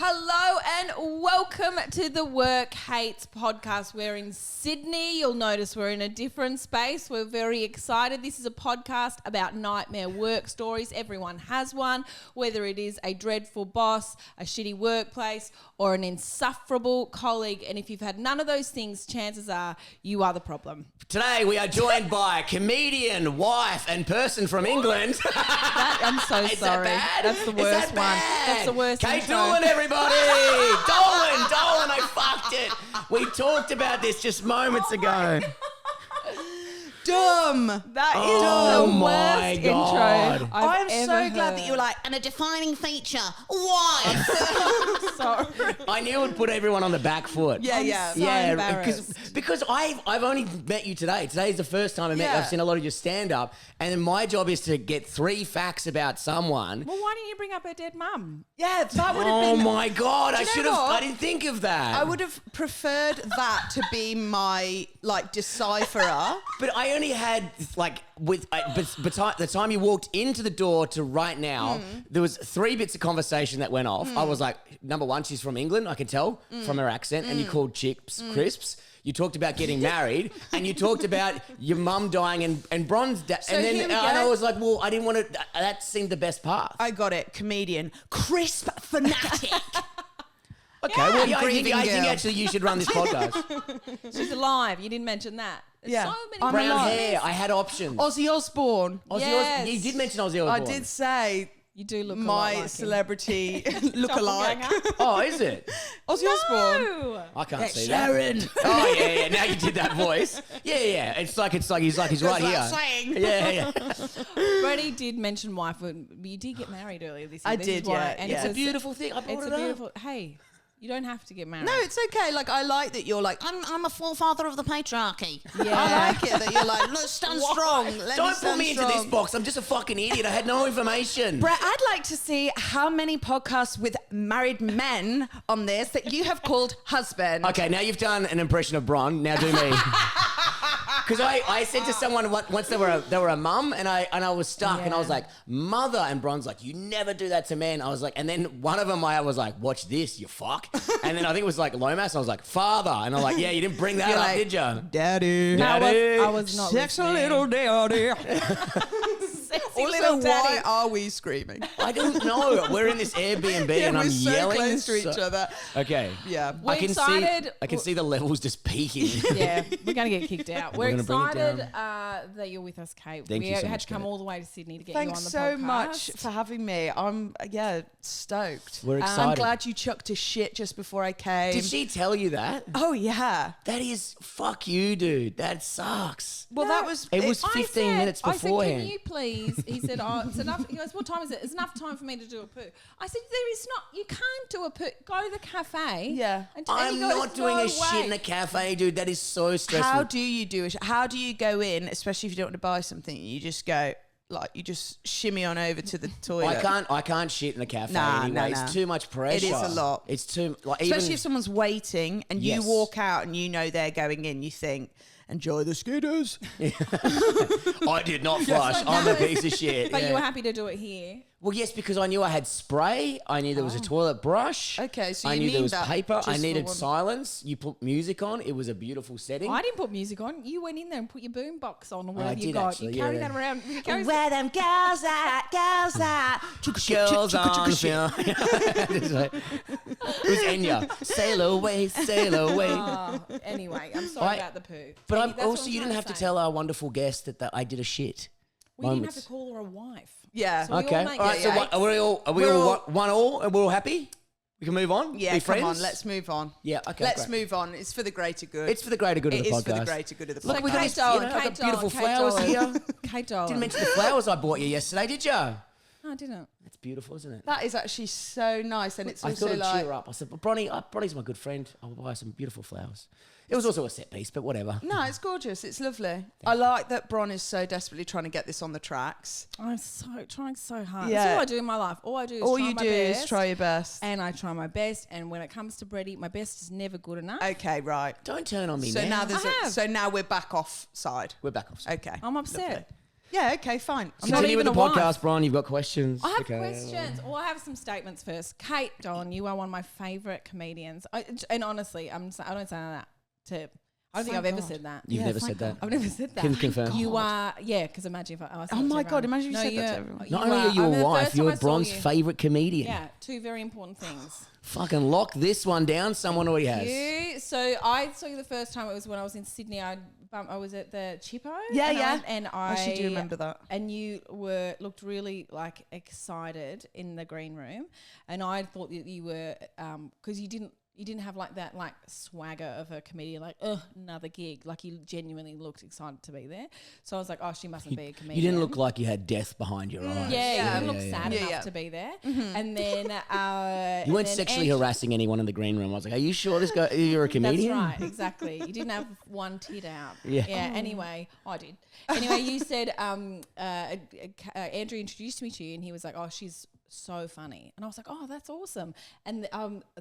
Hello and welcome to the Work Hates podcast. We're in Sydney. You'll notice we're in a different space. We're very excited. This is a podcast about nightmare work stories. Everyone has one, whether it is a dreadful boss, a shitty workplace, or an insufferable colleague. And if you've had none of those things, chances are you are the problem. Today we are joined by a comedian, wife, and person from England. I'm so sorry. That bad? That's the worst one. That's the worst Kate intro. Dolan, everybody. Dolan, I fucked it. We talked about this just moments ago. Dumb. That is Oh the my worst God. intro I'm I've so ever glad heard. that you were like, and a defining feature. Why? Sorry. I knew it would put everyone on the back foot. Yeah, I'm yeah. so Yeah, embarrassed. because I've only met you today. Today's the first time Yeah. I've seen a lot of your stand-up, and then my job is to get 3 facts about someone. Well, why didn't you bring up her dead mum? Yeah, that would have Oh been... my God, I you know should have, what? I didn't think of that. I would have preferred that to be my, decipherer. But I only had the time you walked into the door to right now, there was 3 bits of conversation that went off. I was like, number one, she's from England, I can tell from her accent, and you called chips crisps. You talked about getting married, and you talked about your mum dying and Bron's dad. So And here then we and I go. was like, well, I didn't want to. That seemed the best path. I got it. Comedian. Crisp fanatic. Okay, well, yeah, breathing I think girl. actually you should run this podcast. She's alive. You didn't mention that. There's Yeah. so many I'm Brown alive. hair. I had options. Ozzy Osbourne. Ozzy Yes. Osbourne. You did mention Ozzy Osbourne. I did say You do look a lot my like him. celebrity look-alike. Doppelganger? Oh, is it? Ozzy Osbourne. No. I can't see Sharon. that. Oh yeah. Now you did that voice. Yeah. It's like he's right here. Saying. Yeah. Bretty did mention wife, but you did get married earlier this year. I This did, is why- yeah, And yeah. it's It's a beautiful thing. I brought It's it a up. beautiful. Hey, you don't have to get married. No, it's okay. Like, I like that you're like, I'm a forefather of the patriarchy. Yeah. I like it that you're like, let's stand strong. Don't put me into this box. I'm just a fucking idiot. I had no information. Brett, I'd like to see how many podcasts with married men on this that you have called husband. Okay, now you've done an impression of Bron. Now do me. Because I said to someone once they were a mum and I was stuck and I was like, mother, and Bron's like, you never do that to men. I was like, and then one of them I was like, watch this, you fuck. And then I think it was like Lomas. I was like, father, and I'm like, yeah, you didn't bring that You're up, like, did you? Daddy. No, Daddy. I was not Sex a listening. little daddy. Sexy Also, little daddy. why are we screaming? I don't know. We're in this Airbnb and we're I'm so yelling. close to each other. Okay. Yeah. We're excited. I can see the levels just peaking. Yeah, we're going to get kicked out. We're gonna bring it excited that you're with us, Kate. Thank we you so had much, to come Kate. all the way to Sydney to get Thanks you on the so podcast. much for having me. I'm, stoked. We're I'm excited. glad you chucked a shit just before I came. Did she tell you that? Oh, yeah. That is, fuck you, dude. That sucks. Well, that was... It was I 15 minutes I said, beforehand. can you please? He said, oh, it's enough. He goes, what time is it? It's enough time for me to do a poo. I said, there is not. You can't do a poo. Go to the cafe. Yeah. And I'm he goes, not doing "No a shit in way." a cafe, dude. That is so stressful. How do you do it? How do you go in, especially if you don't want to buy something? You just go, you just shimmy on over to the toilet. I can't shit in a cafe Nah, anyway. nah. It's too much pressure. It is a lot. It's too Especially even, if someone's waiting and you Yes. walk out and you know they're going in, you think, enjoy the skitters. I did not flush. I'm a piece of shit. But Yeah. you were happy to do it here. Well, yes, because I knew I had spray. I knew there was a toilet brush. Okay, so I you knew there need was that paper. I just for needed one- silence. You put music on. It was a beautiful setting. I didn't put music on. You went in there and put your boom box on or whatever you did got. actually, you carry yeah. that around. You carry Where them girls at, girls at. Girls on film. It was Enya. Sail away, sail away. Oh, anyway, I'm sorry I- about the poo. But Hey, I'm that's what also, I'm you trying didn't have to say. tell our wonderful guest that I did a shit. We didn't have moments. to call her a wife. Yeah. So we Okay. all make All right. So mistakes. what, are we We're all all- one all and we're all happy? We can move on. Yeah, Be come on, friends? let's move on. Yeah. Okay. Let's great. move on. It's for the greater good. It's for the greater good of It the podcast. is for the greater good of the podcast. Look, we got Kate this, Dolan, I've got Kate beautiful Dolan, flowers Kate here. Dolan. Kate Dolan. Didn't mention the flowers I bought you yesterday, did you? No, I didn't. That's beautiful, isn't it? That is actually so nice, and it's I also thought it'd like cheer her up. I said, well, Bronny's my good friend. I'll buy some beautiful flowers. It was also a set piece, but whatever. no, it's gorgeous. It's lovely. I like that Bron is so desperately trying to get this on the tracks. I'm trying so hard. Yeah. That's all I do in my life. All I do is All try you my do best. is try your best. And I try my best. And when it comes to Bretty, my best is never good enough. Okay, right. Don't turn on me So now I have. so now we're back off side. We're back off. Okay. I'm upset. Lovely. Yeah, okay, fine. I'm Continue with the a wife. podcast, Bron. You've got questions. I have questions. Well, I have some statements first. Kate, Dolan, you are one of my favourite comedians. And honestly, I don't say that to... I don't think I've ever said that. You've never said that. I've never said that. Can confirm. You are, because imagine if I said Oh it to my God, everyone. imagine you said that to everyone. Not only are you I'm a the wife, first time you're I saw Bron's you. favourite comedian. Yeah, two very important things. Fucking lock this one down. Someone already has. So I saw you the first time. It was when I was in Sydney. I was at the Chippo. Yeah. And I actually do remember that. And you looked really like excited in the green room, and I thought that you were because you didn't have like that like swagger of a comedian, like another gig. Like you genuinely looked excited to be there. So I was like, oh, she mustn't be a comedian. You didn't look like you had death behind your eyes. Yeah, you didn't look sad enough to be there. Mm-hmm. And then You weren't sexually harassing anyone in the green room. I was like, are you sure this guy, you're a comedian? That's right, exactly. You didn't have one tit out. Yeah. Anyway, I did. Anyway, you said Andrew introduced me to you, and he was like, oh, she's so funny. And I was like, oh, that's awesome. And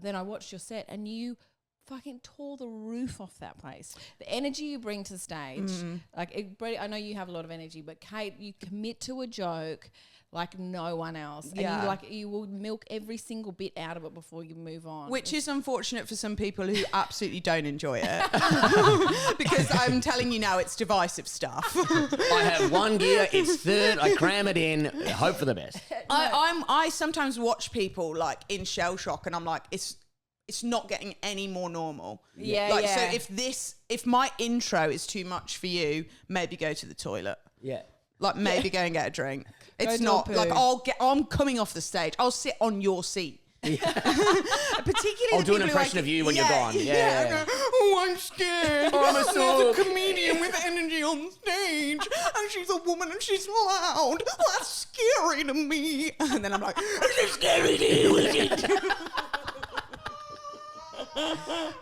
then I watched your set, and you fucking tore the roof off that place. The energy you bring to the stage, I know you have a lot of energy, but Kate, you commit to a joke like no one else. Yeah. And you will milk every single bit out of it before you move on. Which is unfortunate for some people who absolutely don't enjoy it. Because I'm telling you now, it's divisive stuff. I have one gear, it's third, I cram it in, hope for the best. I sometimes watch people like in shell shock, and I'm like, it's not getting any more normal. Yeah. So if my intro is too much for you, maybe go to the toilet. Yeah. Like maybe go and get a drink. It's do not a like poo. I'm coming off the stage. I'll sit on your seat. Particularly I'll the do an people who impression of you when you're gone. Yeah. Oh, I'm scared. I'm a There's a comedian with energy on stage, and she's a woman and she's loud. That's scary to me. And then I'm like, it's scary to you, is it?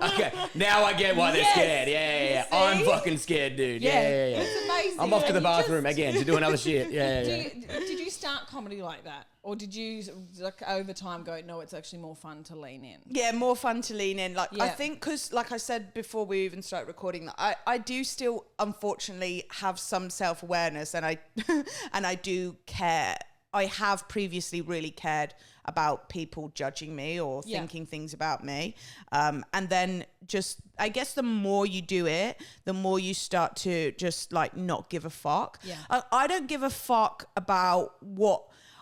Okay, now I get why they're Yes. scared. Yeah. See? I'm fucking scared, dude. Yeah. It's amazing. I'm off to the And you bathroom just- again to do another shit. Yeah. Did you start comedy like that? Or did you, like, over time go, no, it's actually more fun to lean in? Yeah, more fun to lean in. Like, I Yeah. think because, like I said before we even start recording, I do still, unfortunately, have some self-awareness, and I do care. I have previously really cared about people judging me or thinking things about me. And then just, I guess the more you do it, the more you start to just like not give a fuck. Yeah. I don't give a fuck about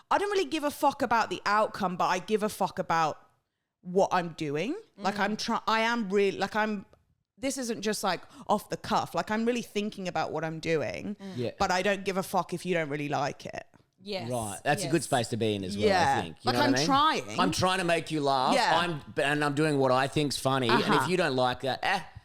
I don't really give a fuck about the outcome, but I give a fuck about what I'm doing. Like this isn't just like off the cuff. Like I'm really thinking about what I'm doing, but I don't give a fuck if you don't really like it. Yes. Right. That's a good space to be in as well, Yeah. I think. You Like, know what I'm I mean? trying. I'm trying to make you laugh. Yeah. I'm doing what I think's funny. And if you don't like that,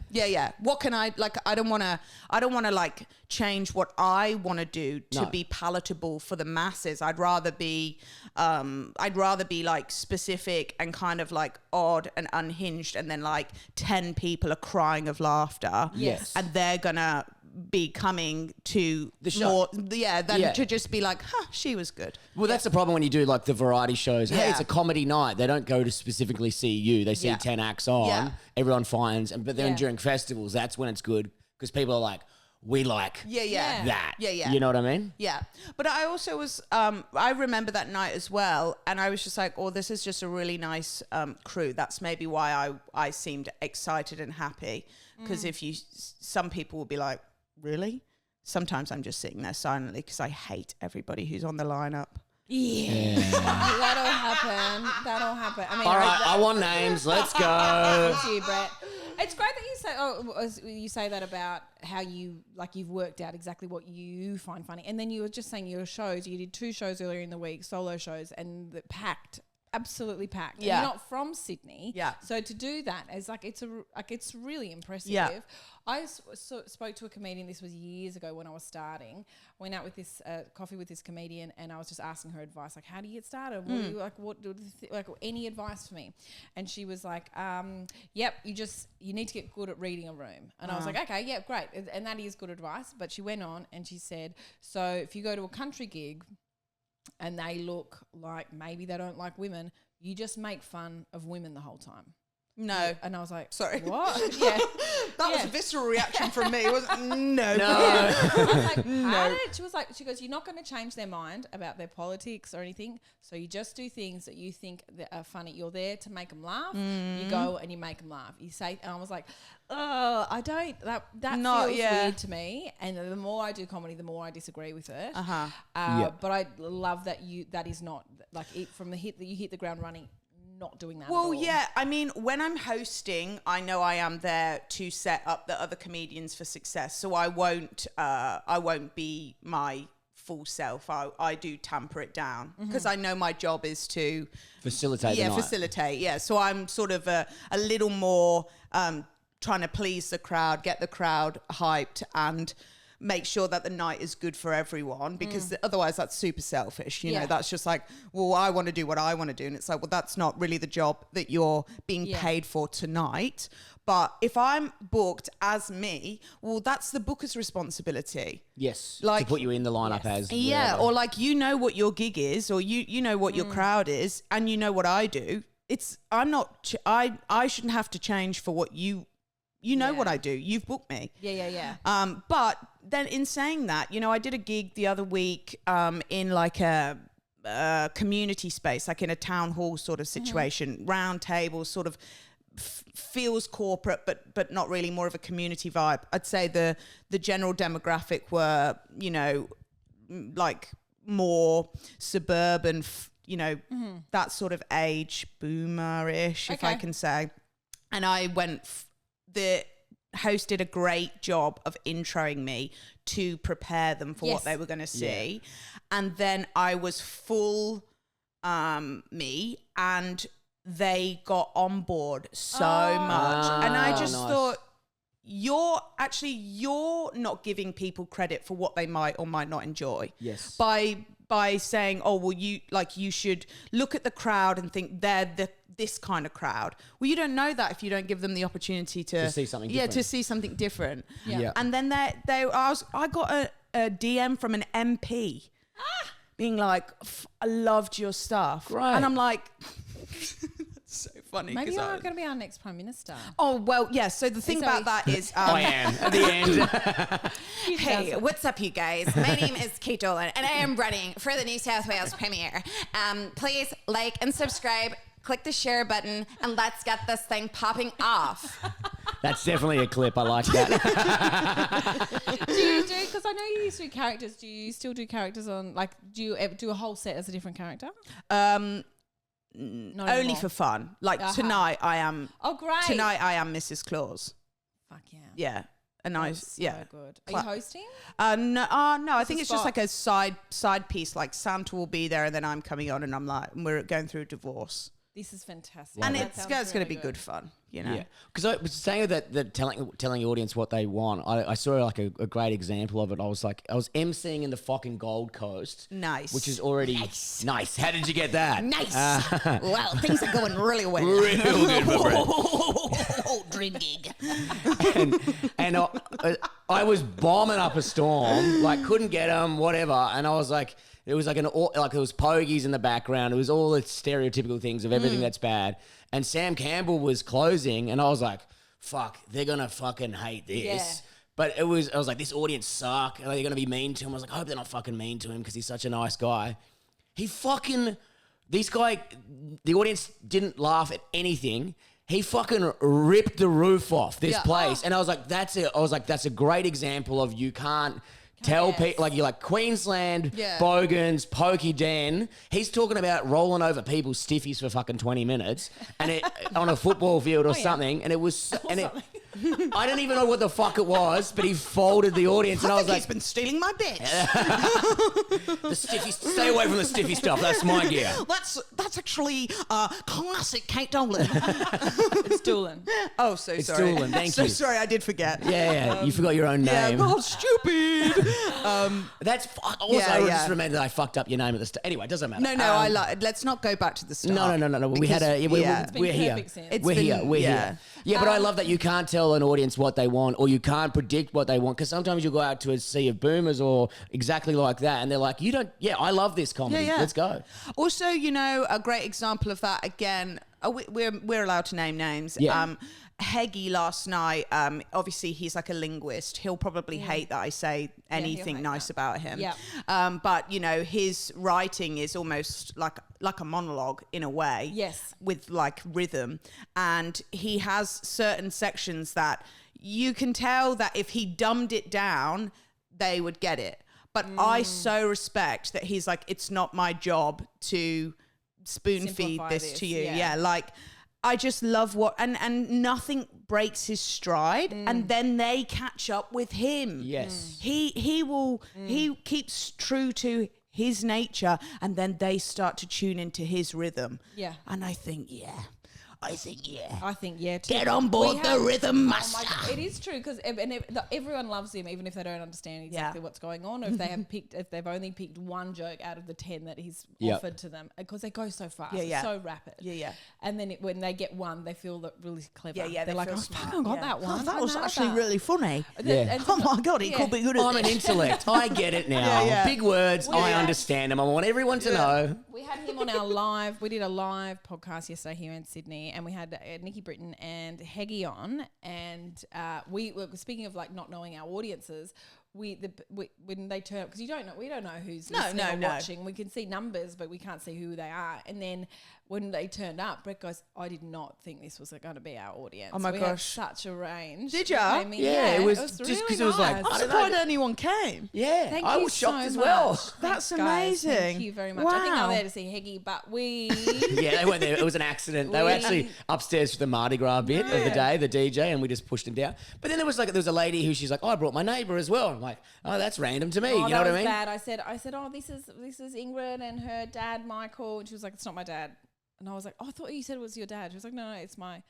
Yeah. What can I like? I don't want to like change what I want to do to be palatable for the masses. I'd rather be like specific and kind of like odd and unhinged, and then like 10 people are crying of laughter. Yes. And they're gonna be coming to The show. than to just be like, she was good. Well, that's the problem when you do like the variety shows. Hey, Yeah. it's a comedy night. They don't go to specifically see you. They see Yeah. 10 acts on. Yeah. Everyone finds. But then Yeah. during festivals, that's when it's good because people are like, we like Yeah. that. Yeah. You know what I mean? Yeah. But I also was, I remember that night as well. And I was just like, oh, this is just a really nice crew. That's maybe why I seemed excited and happy. Because some people will be like, really? Sometimes I'm just sitting there silently because I hate everybody who's on the lineup. Yeah. That'll happen. I mean, All right, I want names. Let's go. Thank you, Brett. It's great that you say that about how you've worked out exactly what you find funny. And then you were just saying your shows, you did 2 shows earlier in the week, solo shows, and packed. Absolutely packed. Yeah. And you're not from Sydney. Yeah. So to do that is it's really impressive. Yeah. I spoke to a comedian. This was years ago when I was starting. Went out with this coffee with this comedian, and I was just asking her advice, like, how do you get started? What do you like? Any advice for me? And she was like, "Yep, you need to get good at reading a room." And I was like, "Okay, yeah, great." And that is good advice. But she went on and she said, "So if you go to a country gig, and they look like maybe they don't like women, you just make fun of women the whole time." No. And I was like, Sorry. what? Yeah. That was a visceral reaction from me. It wasn't, no. No. I was like, how did it? She goes, you're not going to change their mind about their politics or anything. So you just do things that you think that are funny. You're there to make them laugh. You go and you make them laugh. You say, and I was like, oh, I don't, that feels weird to me. And the more I do comedy, the more I disagree with it. But I love that that is not like you hit the ground running. Not doing that. Well, yeah. I mean, when I'm hosting, I know I am there to set up the other comedians for success. So I won't be my full self. I do tamper it down because I know my job is to facilitate. Facilitate. Yeah. So I'm sort of a little more trying to please the crowd, get the crowd hyped, and make sure that the night is good for everyone, because otherwise that's super selfish. You know, that's just like, well, I want to do what I want to do. And it's like, well, that's not really the job that you're being paid for tonight. But if I'm booked as me, well, that's the booker's responsibility. Yes. Like, to put you in the lineup as. Yeah. Whatever. Or like, you know what your gig is, or you know what your crowd is, and you know what I do. I shouldn't have to change for what you know what I do. You've booked me. Yeah. But then in saying that, you know, I did a gig the other week in like a community space, like in a town hall sort of situation, round tables, sort of feels corporate, but not really, more of a community vibe. I'd say the general demographic were, you know, like more suburban, you know, that sort of age, boomer-ish, if I can say. And I went... The host did a great job of introing me to prepare them for what they were going to see. And then I was full me, and they got on board so much. And I just thought, you're not giving people credit for what they might or might not enjoy. Yes. By saying, oh, well, you should look at the crowd and think they're this kind of crowd. Well, you don't know that if you don't give them the opportunity to see something different. Yeah, to see something different. Yeah. And then I got a DM from an MP being like, I loved your stuff. Right. And I'm like, so funny. Maybe you're going to be our next Prime Minister. Oh, well, yeah. So the thing about that is... I am at the end. Hey, what's up, you guys? My name is Kate Dolan, and I am running for the New South Wales Premier. Please like and subscribe, click the share button, and let's get this thing popping off. That's definitely a clip. I like that. Do you do, because I know you used to do characters, do you still do characters on, like, do you ever do a whole set as a different character? Not Not only anymore. for fun. Like tonight I am... Oh, great. Tonight I am Mrs. Claus. Fuck yeah. Yeah. A nice... That's so yeah. good. Are you hosting? No, I think a it's just spot? like a side piece. Like Santa will be there, and then I'm coming on, and I'm like, we're going through a divorce, This is fantastic. and That it's sounds going to really be good fun, you know. Yeah, because I was saying that telling the audience what they want. I saw like a great example of it. I was emceeing in the fucking Gold Coast. Nice. Which is already nice. How did you get that? Nice. Well, things are going really well. Real good, my friend. Dream gig. and I was bombing up a storm, like couldn't get them, whatever. And I was like, it was like there was pogies in the background. It was all the stereotypical things of everything that's bad. And Sam Campbell was closing, and I was like, fuck, they're gonna fucking hate this. Yeah. But I was like, this audience suck. Are they gonna be mean to him? I was like, I hope they're not fucking mean to him because he's such a nice guy. The audience didn't laugh at anything. He fucking ripped the roof off this place. And I was like, that's it. I was like, that's a great example of you can't tell people, like, you're like Queensland, Bogans, Pokey Den. He's talking about rolling over people's stiffies for fucking 20 minutes and on a football field or something. And it was, I don't even know what the fuck it was, but he folded the audience. And I was like, he's been stealing my bits. the stiffy, stay away from the stiffy stuff. That's my gear. That's actually classic Kate Dolan. It's Dolan. Oh, so It's sorry. Dolan, thank so you. sorry, I did forget. Yeah, you forgot your own name. Yeah, God, stupid. That's also, Yeah, I yeah. just remembered that I fucked up your name at the start. Anyway, it doesn't matter. No, I like. Let's not go back to the start. No. We because- had a. yeah. We're here. perfect sense. It's We're been- here. We're yeah. here. Yeah, but I love that you can't tell an audience what they want, or you can't predict what they want, because sometimes you go out to a sea of boomers or exactly like that, and they're like, "You don't." Yeah, I love this comedy. Yeah. Let's go. Also, you know, a great example of that again. we're allowed to name names. Yeah. Heggy last night, obviously he's like a linguist. He'll probably hate that I say anything nice about him. Yeah. But you know, his writing is almost like a monologue in a way. Yes. With like rhythm, and he has certain sections that you can tell that if he dumbed it down, they would get it. But I so respect that he's like, it's not my job to spoon feed Simplify this to you. yeah. Yeah, like I just love and nothing breaks his stride, and then they catch up with him. Yes. He keeps true to his nature, and then they start to tune into his rhythm. Yeah. And I think too. Get on board the rhythm master. Oh my God, it is true because everyone loves him, even if they don't understand exactly what's going on, or if they've only picked one joke out of the 10 that he's offered to them, because they go so fast, so rapid. Yeah. And then when they get one, they feel really clever. Yeah. They're like, oh, fuck, I got that one. that was I know actually that. really funny. Yeah. Oh my God, he could be good at I'm an this. intellect. I get it now. Yeah. Big words. I understand them. I want everyone to know. We had him on our live. We did a live podcast yesterday here in Sydney, and we had Nikki Britton and Heggy on. And we were speaking of like not knowing our audiences. When they turn up, because we don't know who's listening or watching. We can see numbers, but we can't see who they are. And then when they turned up, Brett goes, "I did not think this was going to be our audience." Oh my we gosh. had such a range. Did ya? I mean, Yeah, it was really just 'cause it was like, nice. I'm surprised anyone came. Yeah. Thank I you was shocked so as well. much. That's Thanks, guys. amazing. Thank you very much. I think Wow. I'm there to see Heggy, but we... Yeah, they weren't there. It was an accident. They were actually upstairs for the Mardi Gras bit of the day, the DJ, and we just pushed them down. But then there was a lady who she's like, I brought my neighbour as well. I'm like, oh, that's random to me. Oh, you know what I mean? Bad. I said, oh, this is Ingrid and her dad, Michael. And she was like, it's not my dad. And I was like, oh, I thought you said it was your dad. She was like, no, it's my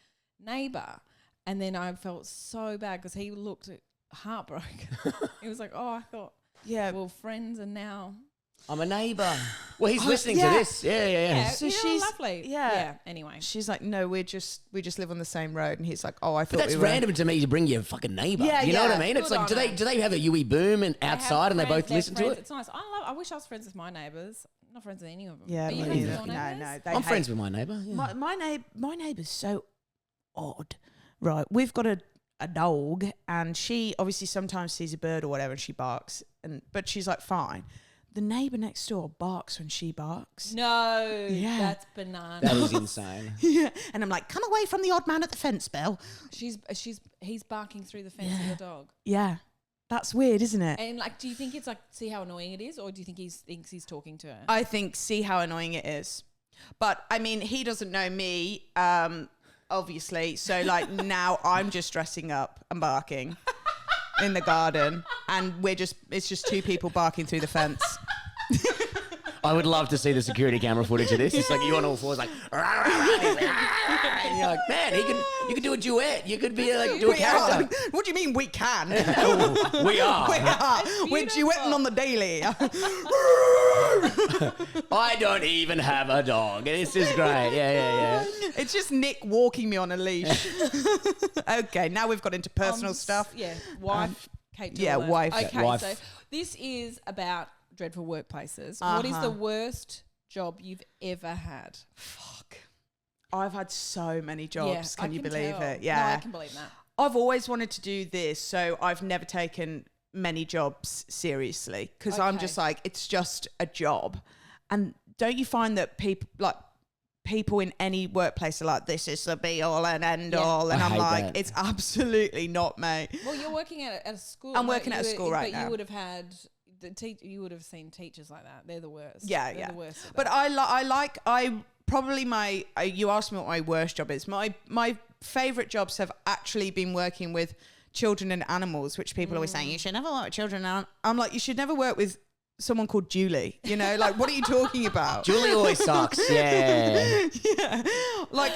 neighbour. And then I felt so bad because he looked heartbroken. He was like, oh, I thought, well, friends and now... I'm a neighbour. Well, he's listening to this. Yeah. So you're she's lovely. Yeah. Anyway, She's like, no, we just live on the same road, and he's like, oh, I thought But that's we were random to me to bring your fucking neighbour. Yeah, you know what I yeah. mean? It's Good like, do on her. they have a Yui boom and outside and they both listen to it? It's nice. I wish I was friends with my neighbours. I'm not friends with any of them. Yeah, Are you me friends with neither. your No, neighbours? they I'm hate- friends with my neighbour. Yeah. My neighbour's so odd. Right, we've got a dog, and she obviously sometimes sees a bird or whatever, and she barks, but she's like fine. The neighbour next door barks when she barks. No, Yeah. that's banana. That is insane. Yeah, and I'm like, come away from the odd man at the fence, Bill. He's barking through the fence of the dog. Yeah, that's weird, isn't it? And like, do you think it's like, see how annoying it is, or do you think he thinks he's talking to her? I think, see how annoying it is. But I mean, he doesn't know me, obviously. So like now I'm just dressing up and barking in the garden, and it's just two people barking through the fence. I would love to see the security camera footage of this. It's like you on all fours, like, and you're like, man, you could do a duet. You could be like, do a character. What do you mean we can? We are. We're duetting on the daily. I don't even have a dog. This is great. Yeah. It's just Nick walking me on a leash. Okay, now we've got into personal stuff. Yeah, wife, Kate. yeah, Dolan. wife. Okay, Wife. so this is about dreadful workplaces. What is the worst job you've ever had? Fuck. I've had so many jobs. I Can you believe tell. it? Yeah. No, I can believe that. I've always wanted to do this, so I've never taken many jobs seriously because I'm Okay. just like, it's just a job. And don't you find that people in any workplace are like, this is the be all and end all, and I I'm hate like, that. it's absolutely not, mate. Well, you're working at a school. I'm working at a school right but now. you would have had you would have seen teachers like that. They're the worst. Yeah, They're yeah. The worst at But that. you asked me what my worst job is. My favorite jobs have actually been working with children and animals, which people always say, you should never work with children. And I'm like, you should never work with someone called Julie. You know, like, what are you talking about? Julie always sucks. Yeah. Yeah. Like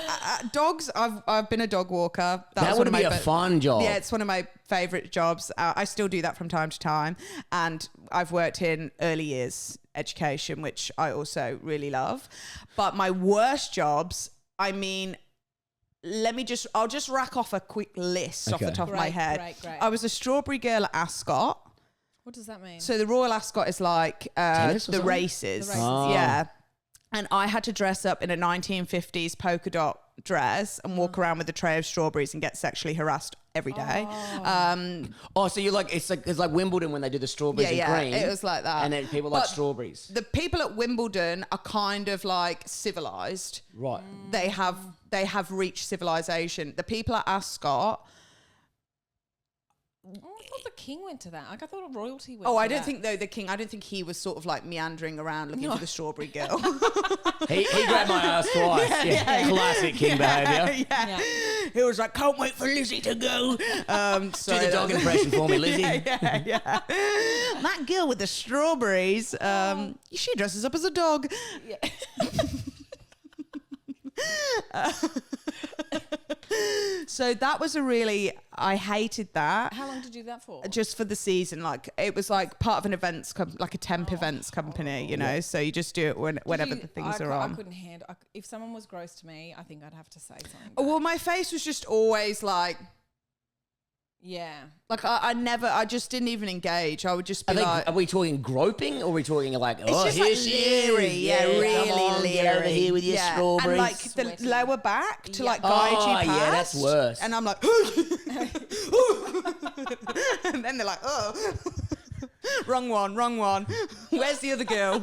dogs, I've been a dog walker. That would be a fun job. Yeah, it's one of my favorite jobs. I still do that from time to time. And I've worked in early years education, which I also really love. But my worst jobs, I mean, I'll just rack off a quick list off the top of my head. Great. I was a strawberry girl at Ascot. What does that mean? So the Royal Ascot is like Tennis or the something? races. The races. Oh. Yeah. and I had to dress up in a 1950s polka dot dress and walk around with a tray of strawberries and get sexually harassed every day. So you're like it's like Wimbledon when they do the strawberries and cream. It was like that. And then people like strawberries. The people at Wimbledon are kind of like civilized. Right. They have reached civilization. The people at Ascot. I thought the king went to that. Like I thought royalty went. Oh, to I don't that. think though the king. I don't think he was sort of like meandering around looking for the strawberry girl. He grabbed my ass twice. Classic king behaviour. Yeah. He was like, "Can't wait for Lizzie to go." Do the dog impression for me, Lizzie. Yeah. That girl with the strawberries. She dresses up as a dog. Yeah. So that was I hated that. How long did you do that for? Just for the season, like it was like part of an events, like a temp events company, you know. So you just do it whenever the things are on. I couldn't handle. If someone was gross to me, I think I'd have to say something. Well, my face was just always like I just didn't even engage. I would just be Are we talking groping or are we talking like, it's oh, just here like she leery, is. yeah, really come on, leery. Get over here with your strawberries. And like Sweaty. the lower back to Yeah. like guide you past. yeah, that's worse. And I'm like, and then they're like, oh, wrong one. Where's the other girl?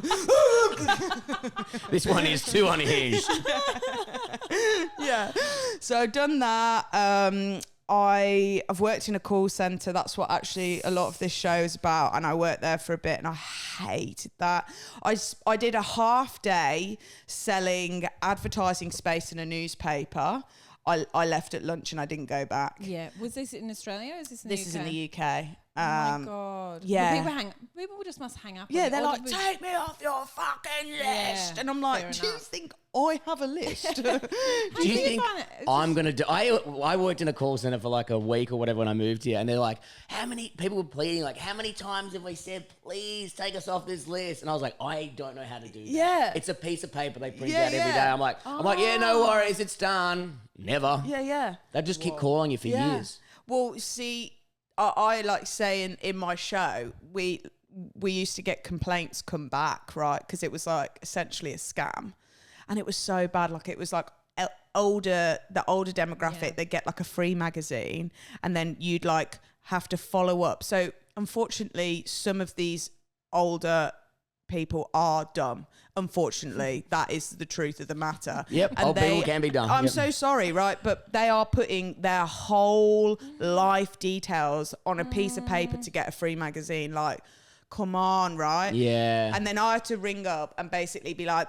This one is too unhinged. Yeah. So I've done that. I've worked in a call centre. That's what actually a lot of this show is about. And I worked there for a bit and I hated that. I did a half day selling advertising space in a newspaper. I left at lunch and I didn't go back. Yeah. Was this in Australia or is this in This the UK? is in the UK. Oh my God. yeah. Well, people just must hang up. Yeah, on they're you. Or like, did take me off your fucking list. Yeah, And I'm fair like, do you enough. think I have a list? Do you think find it? I'm going to do... I worked in a call centre for like a week or whatever when I moved here, and they're like, how many... People were pleading, like, how many times have we said, please take us off this list? And I was like, I don't know how to do that. Yeah. It's a piece of paper they print Yeah, out every day. yeah. I'm like, yeah, no worries, it's done. Never. Yeah. They just keep calling you for years. Well, see, I like saying in my show, we used to get complaints come back, right? Because it was like essentially a scam. And it was so bad. Like it was like the older demographic, they get like a free magazine and then you'd like have to follow up. So unfortunately, some of these older people are dumb. Unfortunately, that is the truth of the matter. Yep, And old people can be dumb. I'm Yep. so sorry, right? But they are putting their whole life details on a piece of paper to get a free magazine. Like, come on, right? Yeah. And then I had to ring up and basically be like,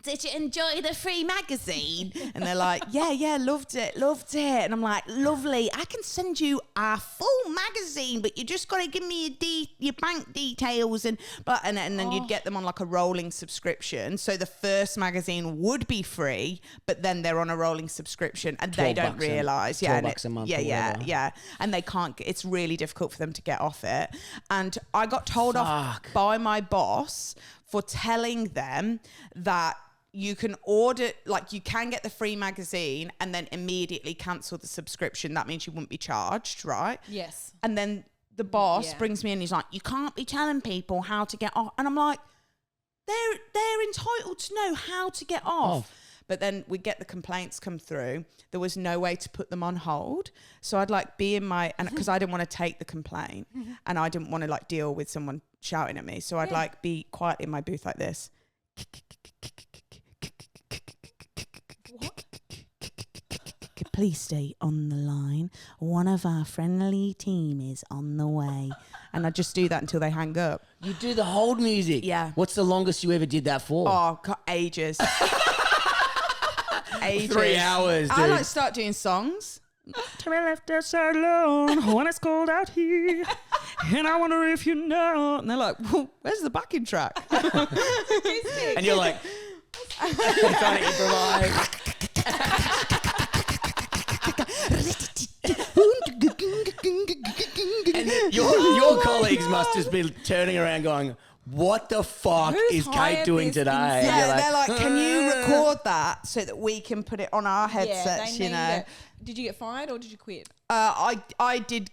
did you enjoy the free magazine? And they're like, yeah, loved it. And I'm like, lovely. I can send you a full magazine, but you just got to give me your bank details. And then you'd get them on like a rolling subscription. So the first magazine would be free, but then they're on a rolling subscription and they don't $12 realise. $12 a month or whatever. Yeah. And they can't, it's really difficult for them to get off it. And I got told off by my boss for telling them that you can order, like you can get the free magazine and then immediately cancel the subscription. That means you wouldn't be charged, right? Yes. And then the boss Yeah. brings me in. He's like, you can't be telling people how to get off. And I'm like, they're entitled to know how to get off. But then we get the complaints come through. There was no way to put them on hold. So I'd like be in my, and because I didn't want to take the complaint and I didn't want to like deal with someone shouting at me. So I'd like be quiet in my booth like this. Please stay on the line. One of our friendly team is on the way. And I just do that until they hang up. You do the hold music. Yeah. What's the longest you ever did that for? Oh, ages. Ages. 3 hours, dude. I like start doing songs. To be left outside alone when it's cold out here. And I wonder if you know. And they're like, well, where's the backing track? And you're like, trying to improvise. And then your colleagues must just be turning around going, what the fuck Who's is Kate hired doing this today? And Yeah, you're they're like, can you record that so that we can put it on our headsets, you know? it. Did you get fired or did you quit? I did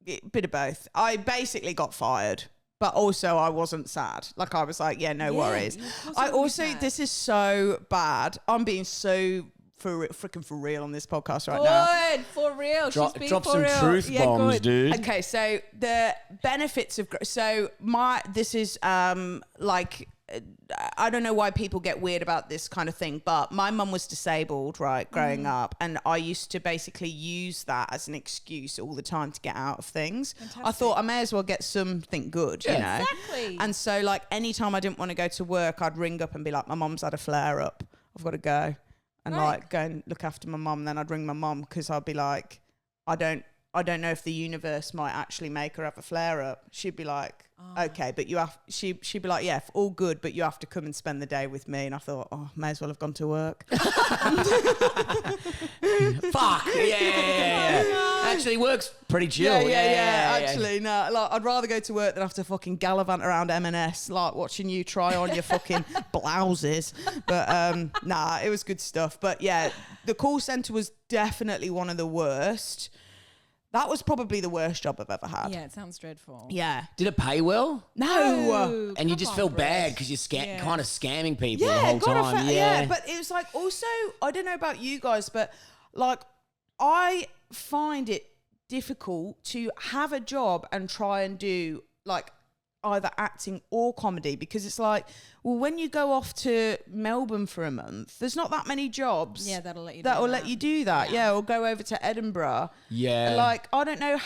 a bit of both. I basically got fired, But also I wasn't sad. Like I was like, yeah, no worries. I wouldn't be also, sad. this is so bad. I'm being so freaking for real on this podcast right now. Good, for real. Drop She's some for real. truth bombs, good. dude. Okay, so the benefits of this is like I don't know why people get weird about this kind of thing, but my mum was disabled, right, growing up, and I used to basically use that as an excuse all the time to get out of things. Fantastic. I thought I may as well get something good, you know. Exactly. And so, like, anytime I didn't want to go to work, I'd ring up and be like, "My mum's had a flare up. I've got to go," and Right. like go and look after my mum. Then I'd ring my mum because I'd be like, I don't know if the universe might actually make her have a flare up. She'd be like, okay, but you have. She'd be like, yeah, all good, but you have to come and spend the day with me. And I thought, oh, may as well have gone to work. Fuck. Yeah. Actually, works pretty chill. Yeah. Actually, no. Like, I'd rather go to work than have to fucking gallivant around M&S, like watching you try on your fucking blouses. But nah, it was good stuff. But yeah, the call centre was definitely one of the worst. That was probably the worst job I've ever had. Yeah, it sounds dreadful. Yeah. Did it pay well? No. And you come just on, feel Brett. bad because you're Yeah. kind of scamming people the Yeah, whole time. yeah, but it was like also, I don't know about you guys, but like I find it difficult to have a job and try and do like either acting or comedy, because it's like, well, when you go off to Melbourne for a month, there's not that many jobs. Yeah, that'll let you do that. Yeah, or go over to Edinburgh. Yeah. Like I don't know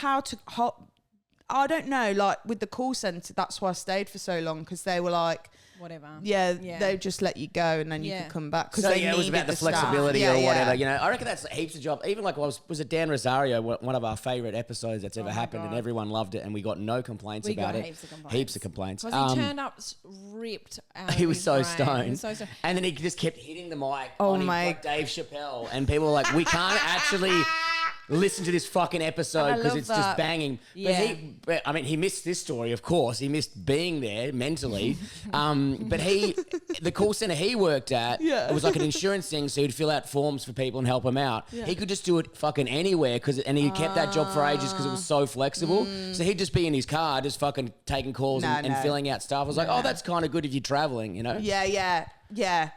I don't know, like with the call centre, that's why I stayed for so long, because they were like, Whatever. yeah, they just let you go and then you Yeah. could come back. Because So they yeah, it was needed about the staff. flexibility Yeah, or yeah. whatever. You know, I reckon that's heaps of job. Even like was it Dan Rosario, one of our favourite episodes that's ever my happened, and God. everyone loved it, and we got no complaints We about got it. heaps of complaints. Heaps of complaints. Because he turned up ripped out He of was his so brain. stoned. He was so stoned. And then he just kept hitting the mic Oh on his, my- like Dave Chappelle. And people were like, we can't actually listen to this fucking episode I because love it's that. just banging. Yeah. But he missed this story, of course. He missed being there mentally. But the call centre he worked at, Yeah. it was like an insurance thing, so he'd fill out forms for people and help them out. He could just do it fucking anywhere, and he kept that job for ages because it was so flexible. So he'd just be in his car, just fucking taking calls and No. filling out stuff. I was like, oh, that's kind of good if you're travelling, you know? Yeah.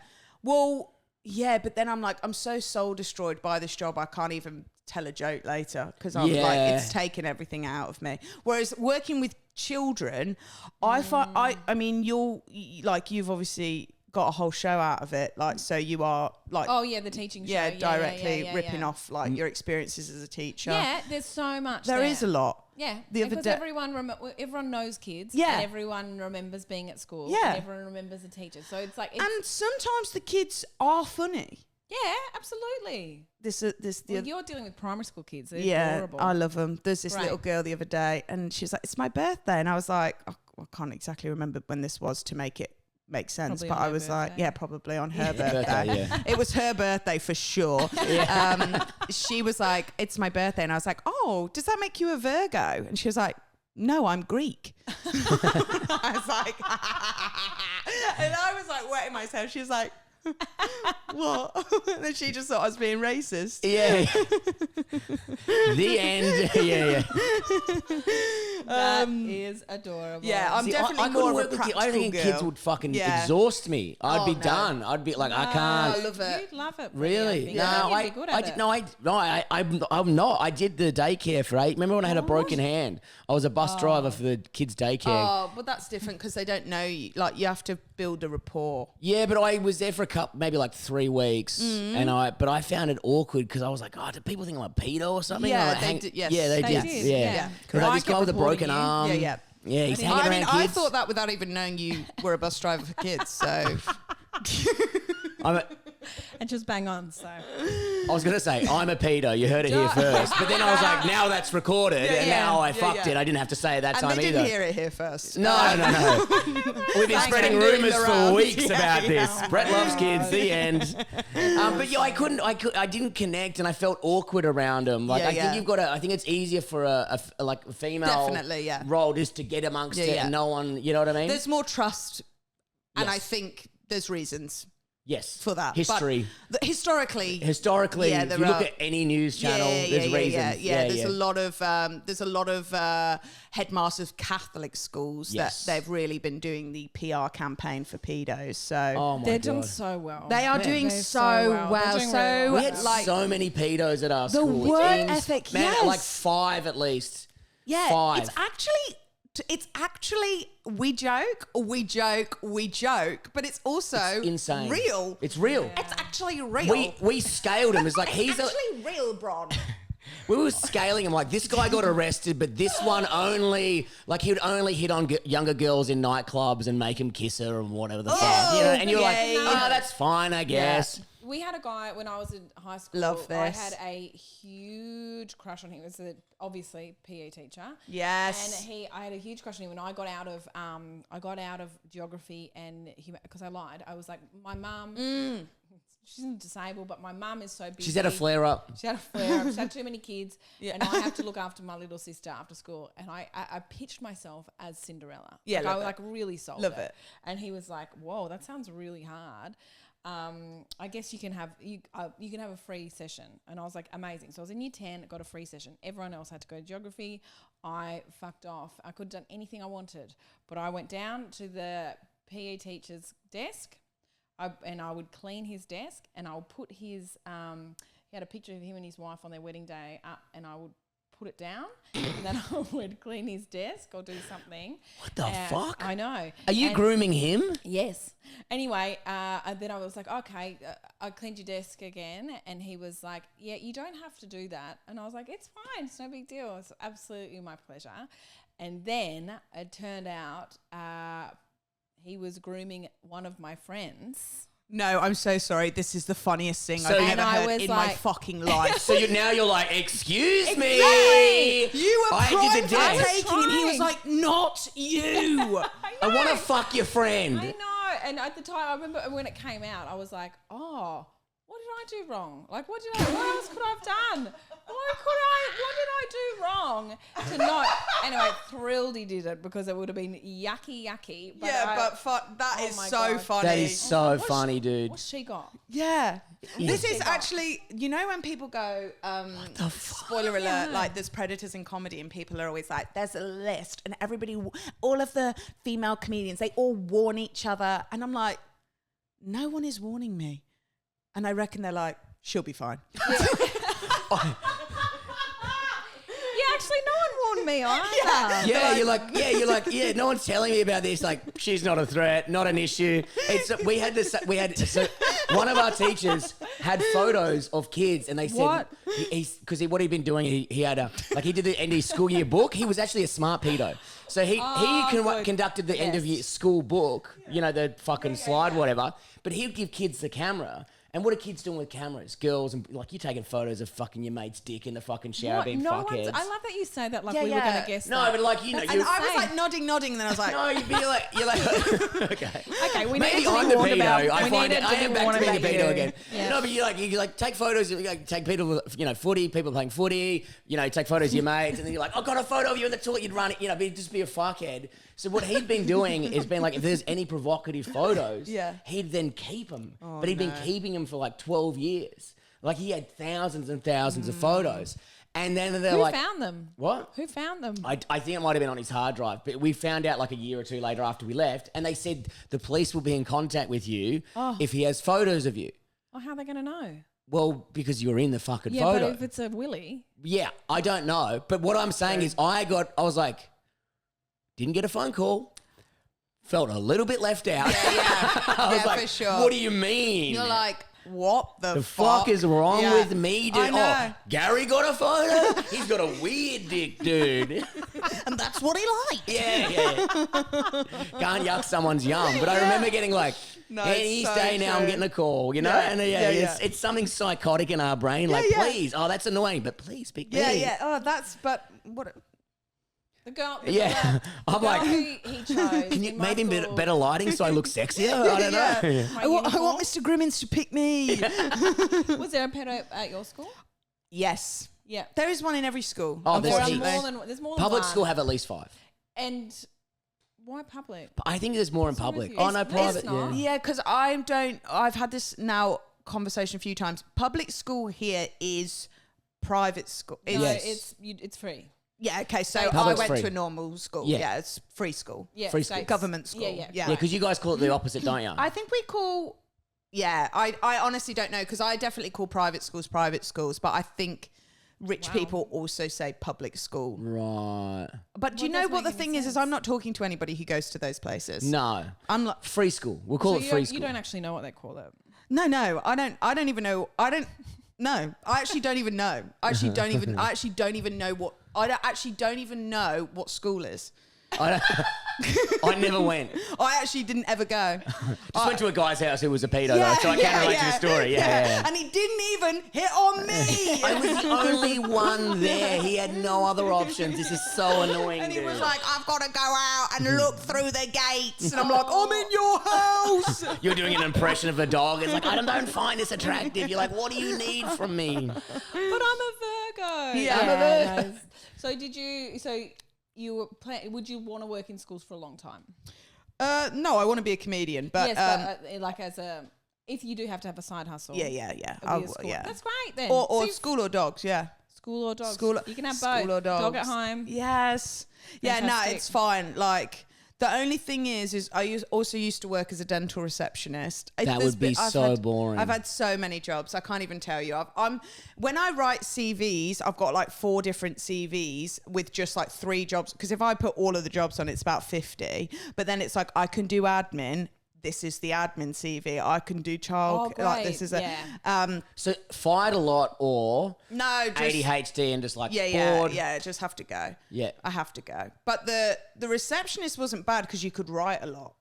Well, yeah, but then I'm like, I'm so soul destroyed by this job, I can't even tell a joke later because I'm like, it's taken everything out of me. Whereas working with children, I find, I mean, you've obviously got a whole show out of it, like, so you are like, Oh yeah, the teaching show. directly ripping yeah. off like your experiences as a teacher. Yeah, there's so much. There is a lot. Yeah, The other because day- everyone knows kids. Yeah. and everyone remembers being at school. Yeah. and everyone remembers a teacher. So it's like, And sometimes the kids are funny. yeah, absolutely. The You're dealing with primary school kids. They're yeah, adorable. I love them. There's this Right. little girl the other day, and she's like, "It's my birthday," and I was like, oh, I can't exactly remember when this was to make it make sense, Probably but on I her was like, birthday. yeah, probably on her birthday. Birthday, yeah. It was her birthday for sure. She was like, "It's my birthday," and I was like, "Oh, does that make you a Virgo?" And she was like, "No, I'm Greek." I was like, and I was like wetting myself. She was like, "What?" And then she just thought I was being racist. Yeah. The end. Yeah. That is adorable. Yeah, I'm See, definitely couldn't more of work a with practical I think girl. kids would fucking Yeah. exhaust me. I'd be no. done. I'd be like, I I can't. love it. You'd love it. Bretty, I Really? think. No, I think I you'd be good I at did, it. I'm not. I did the daycare for 8. Remember when I had a broken hand? I was a bus driver for the kids' daycare. Oh, but that's different because they don't know you. Like, you have to build a rapport. Yeah, but I was there for a couple, maybe like 3 weeks, and I found it awkward because I was like, oh, do people think I'm a pedo or something? Yeah, Like, they did, yes. Yeah, they They did. did, Yeah. yeah. But I this guy kept with a reporting broken you. arm. Yeah. Yeah, he's hanging I around mean, kids. I thought that without even knowing you were a bus driver for kids. So And just bang on. So I was going to say, I'm a pedo. You heard it here first. But then I was like, now that's recorded, and now I fucked it. I didn't have to say it that and time they either. didn't hear it here first. No. We've been spreading for doing rumours the for rounds. weeks Yeah, about yeah. this. Brett loves kids. The end. But yeah, I didn't connect, and I felt awkward around them. Like Yeah, I yeah. think you've got to. I think it's easier for a female Definitely, yeah. role just to get amongst Yeah, it, yeah. and no one. You know what I mean? There's more trust, and Yes. I think there's reasons. Yes. for that. History. But historically, Historically, if you look at any news channel, there's reasons. There's a lot of headmasters of Catholic schools Yes. that they've really been doing the PR campaign for pedos. So Oh my They're God. doing so well. they are doing They're so They're well. doing So really We well. had like so many pedos at our the school. work It's ethic, man, yes. like 5 at least. yeah, 5. it's actually we joke, but it's also Insane. real. It's real. It's actually real. We scaled him. It's like he's actually real, Bron. we were scaling him like this guy got arrested, but this one only like he would only hit on younger girls in nightclubs and make him kiss her and whatever the fuck. You know? And you're like, yeah. oh, that's fine, I guess. We had a guy when I was in high school. Love I this. had a huge crush on him. He was a obviously PE teacher. Yes. And I had a huge crush on him. When I got out of geography and because I lied. I was like, my mum. She's disabled, but my mum is so busy. She's had a flare up. She had a flare up. She had too many kids, and I have to look after my little sister after school. And I pitched myself as Cinderella. Yeah, like, love I it. like really sold Love it. And he was like, "Whoa, that sounds really hard. I guess you can have a free session." And I was like, "Amazing!" So I was in year 10, got a free session. Everyone else had to go to geography. I fucked off. I could have done anything I wanted, but I went down to the PE teacher's desk. I would clean his desk, and I would put his he had a picture of him and his wife on their wedding day up, and I would put it down, and then I would clean his desk or do something. What the fuck? I know. Are you grooming him? Yes. Anyway, and then I was like, okay, I cleaned your desk again, and he was like, yeah, you don't have to do that. And I was like, it's fine, it's no big deal. It's absolutely my pleasure. And then it turned out he was grooming one of my friends. No, I'm so sorry. This is the funniest thing So- I've And ever I heard was in my like- fucking life. So you're like, excuse me. Exactly. You were I did the prime desk. taking, and he was like, "Not you." I want to fuck your friend. I know. And at the time, I remember when it came out, I was like, oh, what did I do wrong? Like, what else could I have done? What did I do wrong to not? Anyway, thrilled he did it because it would have been yucky. But that Oh is my so God. funny. That is so funny, dude. What's she got? Yeah. This is Big up. actually, you know, when people go, spoiler alert, like there's predators in comedy, and people are always like, there's a list, and all of the female comedians, they all warn each other. And I'm like, no one is warning me. And I reckon they're like, she'll be fine. Yeah, actually, no one warned me either. You're like, no one's telling me about this. Like, she's not a threat, not an issue. So one of our teachers had photos of kids, and they said, What? because what he'd been doing, he had he did the end of his school year book. He was actually a smart pedo. So he good. conducted the end of year school book, you know, the fucking slide, whatever. But he'd give kids the camera. And what are kids doing with cameras? Girls, and like, you're taking photos of fucking your mate's dick in the fucking shower What? being fuckheads. I love that you say that like Yeah, we were yeah. going to guess No, that. but like, you know, And you I was like nodding, and then I was like, no, you're like, okay. Okay, we Maybe need to I'm be the warned pedo. about. I We find needed it. I to am be back warned to being a about pedo you. again. Yeah. No, but you like take photos. You like, take people, you know, footy. People playing footy. You know, take photos of your mates, and then you're like, I got a photo of you in the toilet. You'd run it. You know, just be a fuckhead. So what he'd been doing is being like, if there's any provocative photos, Yeah. he'd then keep them. But he'd been keeping them for like 12 years. Like, he had thousands and thousands of photos. And then they're Who like, found them? what? Who found them? I think it might have been on his hard drive, but we found out like a year or two later after we left, and they said the police will be in contact with you if he has photos of you. Oh, how are they going to know? Well, because you were in the fucking Yeah, photo. but if it's a Willy. Yeah, I don't know. But what I'm saying is I was like, didn't get a phone call. Felt a little bit left out. I was like, for sure. what do you mean? you're like, what the fuck is wrong Yeah. with me, dude? I know. Oh, Gary got a photo? He's got a weird dick, dude. And that's what he liked. Yeah. Can't yuck someone's yum. But I remember getting like, No, any it's so day now I'm true. getting a call, you know? Yeah, And yeah. it's something psychotic in our brain. Like, yeah. please, that's annoying, but please speak Yeah, me. yeah. Oh, but what? The girl. Yeah. I'm girl like, he chose. can you in my maybe school- better lighting so I look sexier? I don't know. my I want uniform. Mr. Grimmins to pick me. Was there a pedo at your school? Yes. Yeah. There is one in every school. Oh, there's There are heaps. more than there's more than Public one. school have at least 5. And Why public? But I think there's more in What's wrong with public. you? Oh no, It's private. not. Yeah. Yeah, because I've had this now conversation a few times. Public school here is private school. No, Yes. it's free. Yeah, okay, so I Public's went free. to a normal school. Yeah. Yeah, it's free school. Yeah, Free so school. it's- Government school. Yeah. Yeah, because you guys call it the opposite, don't you? I think we call, I honestly don't know because I definitely call private schools, but I think rich people also say public school. Right. But do you Well, know that what the doesn't make thing any is I'm not talking to anybody who goes to those places. No. I'm like, Free school. We'll call So it you free don't- school. You don't actually know what they call it. no, I don't even know. No, I actually don't even know. I actually don't even know what school is. I never went. I actually didn't ever go. Just went to a guy's house who was a pedo though, so I can't relate to your story. Yeah. And he didn't even hit on me. I was the only one there. He had no other options. This is so annoying. And he dude. was like, I've got to go out and look through the gates. And I'm like, I'm in your house. You're doing an impression of a dog. It's like, I don't find this attractive. You're like, what do you need from me? But I'm a Virgo. Yeah. I'm a no. So did you? So you were would you want to work in schools for a long time? No, I want to be a comedian. But, Yes, but like if you do have to have a side hustle. yeah. it'll be a school. That's great then. Or See, school or dogs, yeah. school or dogs. School, You can have school both. or dogs. Dog at home. Yes. Yeah, no, Fantastic. it's fine. Like, the only thing is I also used to work as a dental receptionist. That would be so boring. I've had so many jobs. I can't even tell you. When I write CVs, I've got like 4 different CVs with just like 3 jobs. Because if I put all of the jobs on, it's about 50. But then it's like I can do admin. This is the admin CV. I can do child. Oh, like this great. is a. So fight a lot or No, just ADHD and just like yeah, bored. just have to go. Yeah. I have to go. But the receptionist wasn't bad because you could write a lot.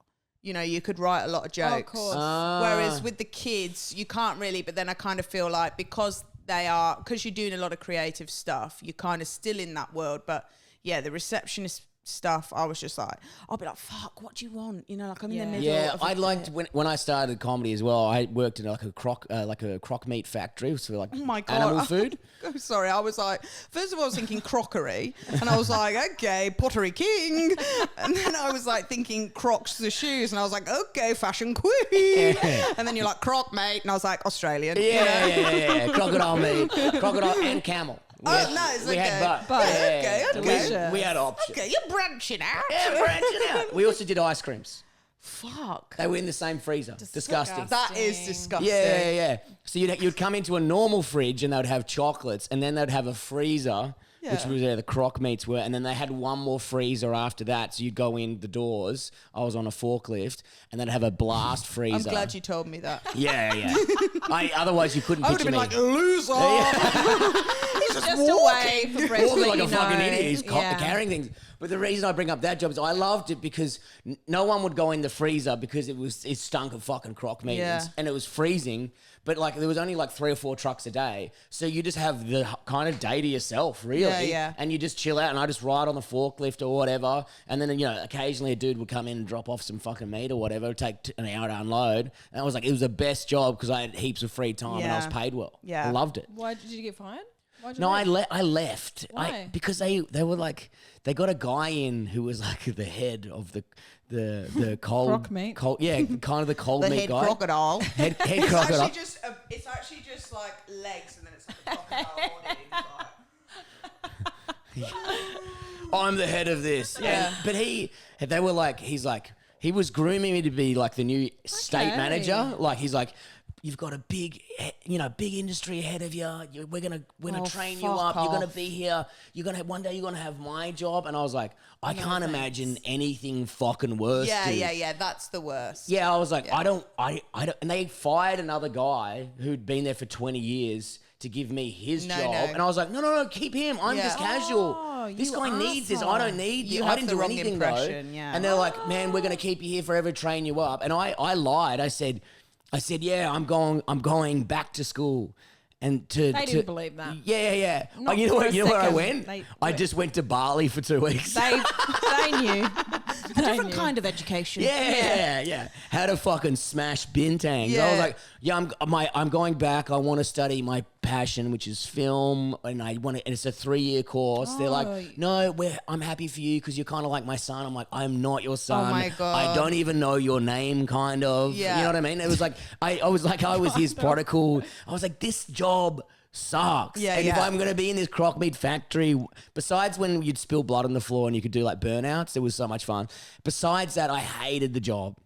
You know, you could write a lot of jokes. course. Whereas with the kids, you can't really. But then I kind of feel like because you're doing a lot of creative stuff, you're kind of still in that world. But yeah, the receptionist stuff, I was just like, I'll be like, fuck, what do you want? You know, like I'm in the middle. Yeah, of a I liked when I started comedy as well. I worked in like a crock meat factory, so like Oh my God. animal food. I'm sorry, I was like, first of all, I was thinking crockery, and I was like, okay, Pottery King, and then I was like thinking Crocs the shoes, and I was like, okay, Fashion Queen, and then you're like Croc mate, and I was like Australian. Yeah. Crocodile meat, crocodile and camel. We had, no, it's we okay. had both. Both. Yeah. Okay. Delicious. We had options. Okay, you're branching out. Yeah, branching out. We also did ice creams. Fuck. They were in the same freezer. Disgusting. That is disgusting. Yeah. So you'd come into a normal fridge and they'd have chocolates, and then they'd have a freezer, which was where the crock meats were, and then they had one more freezer after that. So you'd go in the doors. I was on a forklift, and they'd have a blast freezer. I'm glad you told me that. Yeah. Otherwise, you couldn't I would picture have been me. like, loser. He's Just a way for Brett to Walking let like you a fucking know. idiot. He's Yeah. carrying things. But the reason I bring up that job is I loved it because no one would go in the freezer because it stunk of fucking crock meat and it was freezing. But like there was only like 3 or 4 trucks a day, so you just have the kind of day to yourself, really. Yeah. And you just chill out, and I just ride on the forklift or whatever. And then occasionally a dude would come in and drop off some fucking meat or whatever. It'd take an hour to unload. And I was like, it was the best job because I had heaps of free time and I was Yeah. paid well. Yeah. I loved it. Why did you get fired? Why'd you No, leave? I left. Why? Because they were like they got a guy in who was like the head of the cold Crock meat? cold, kind of the cold The meat head guy. crocodile. Head It's crocodile. actually just like legs, and then it's like a crocodile body. I'm the head of this. Yeah. But they were like he was grooming me to be like the new state manager. Like he's like, you've got a big industry ahead of you. We're gonna train you fuck up. You're gonna off. be here. One day you're gonna have my job. And I was like, I can't imagine anything fucking worse. dude. Yeah. That's the worst. Yeah, I was like, I don't. And they fired another guy who'd been there for 20 years to give me his job. no. And I was like, no, keep him. I'm Yeah. just casual. Oh, This you guy needs this. I don't need this. You I have didn't the do wrong anything impression, though. yeah. And they're like, man, we're gonna keep you here forever, train you up. And I lied. I said, yeah, I'm going back to school. And They didn't believe that. Yeah. Not You know for a where I second. went? They- I just went to Bali for 2 weeks. They knew. different kind of education. Yeah. How to fucking smash bintangs. I Yeah. was like, I'm going back. I want to study my passion, which is film, and and it's a 3-year course. They're like, no, I'm happy for you because you're kind of like my son. I'm like, I'm not your son. Oh my God. I don't even know your name, kind of. Yeah. You know what I mean? It was like I was his prodigal. I was like, this job sucks. Yeah, and if yeah. I'm going to be in this crock meat factory, besides when you'd spill blood on the floor and you could do like burnouts, it was so much fun. Besides that, I hated the job.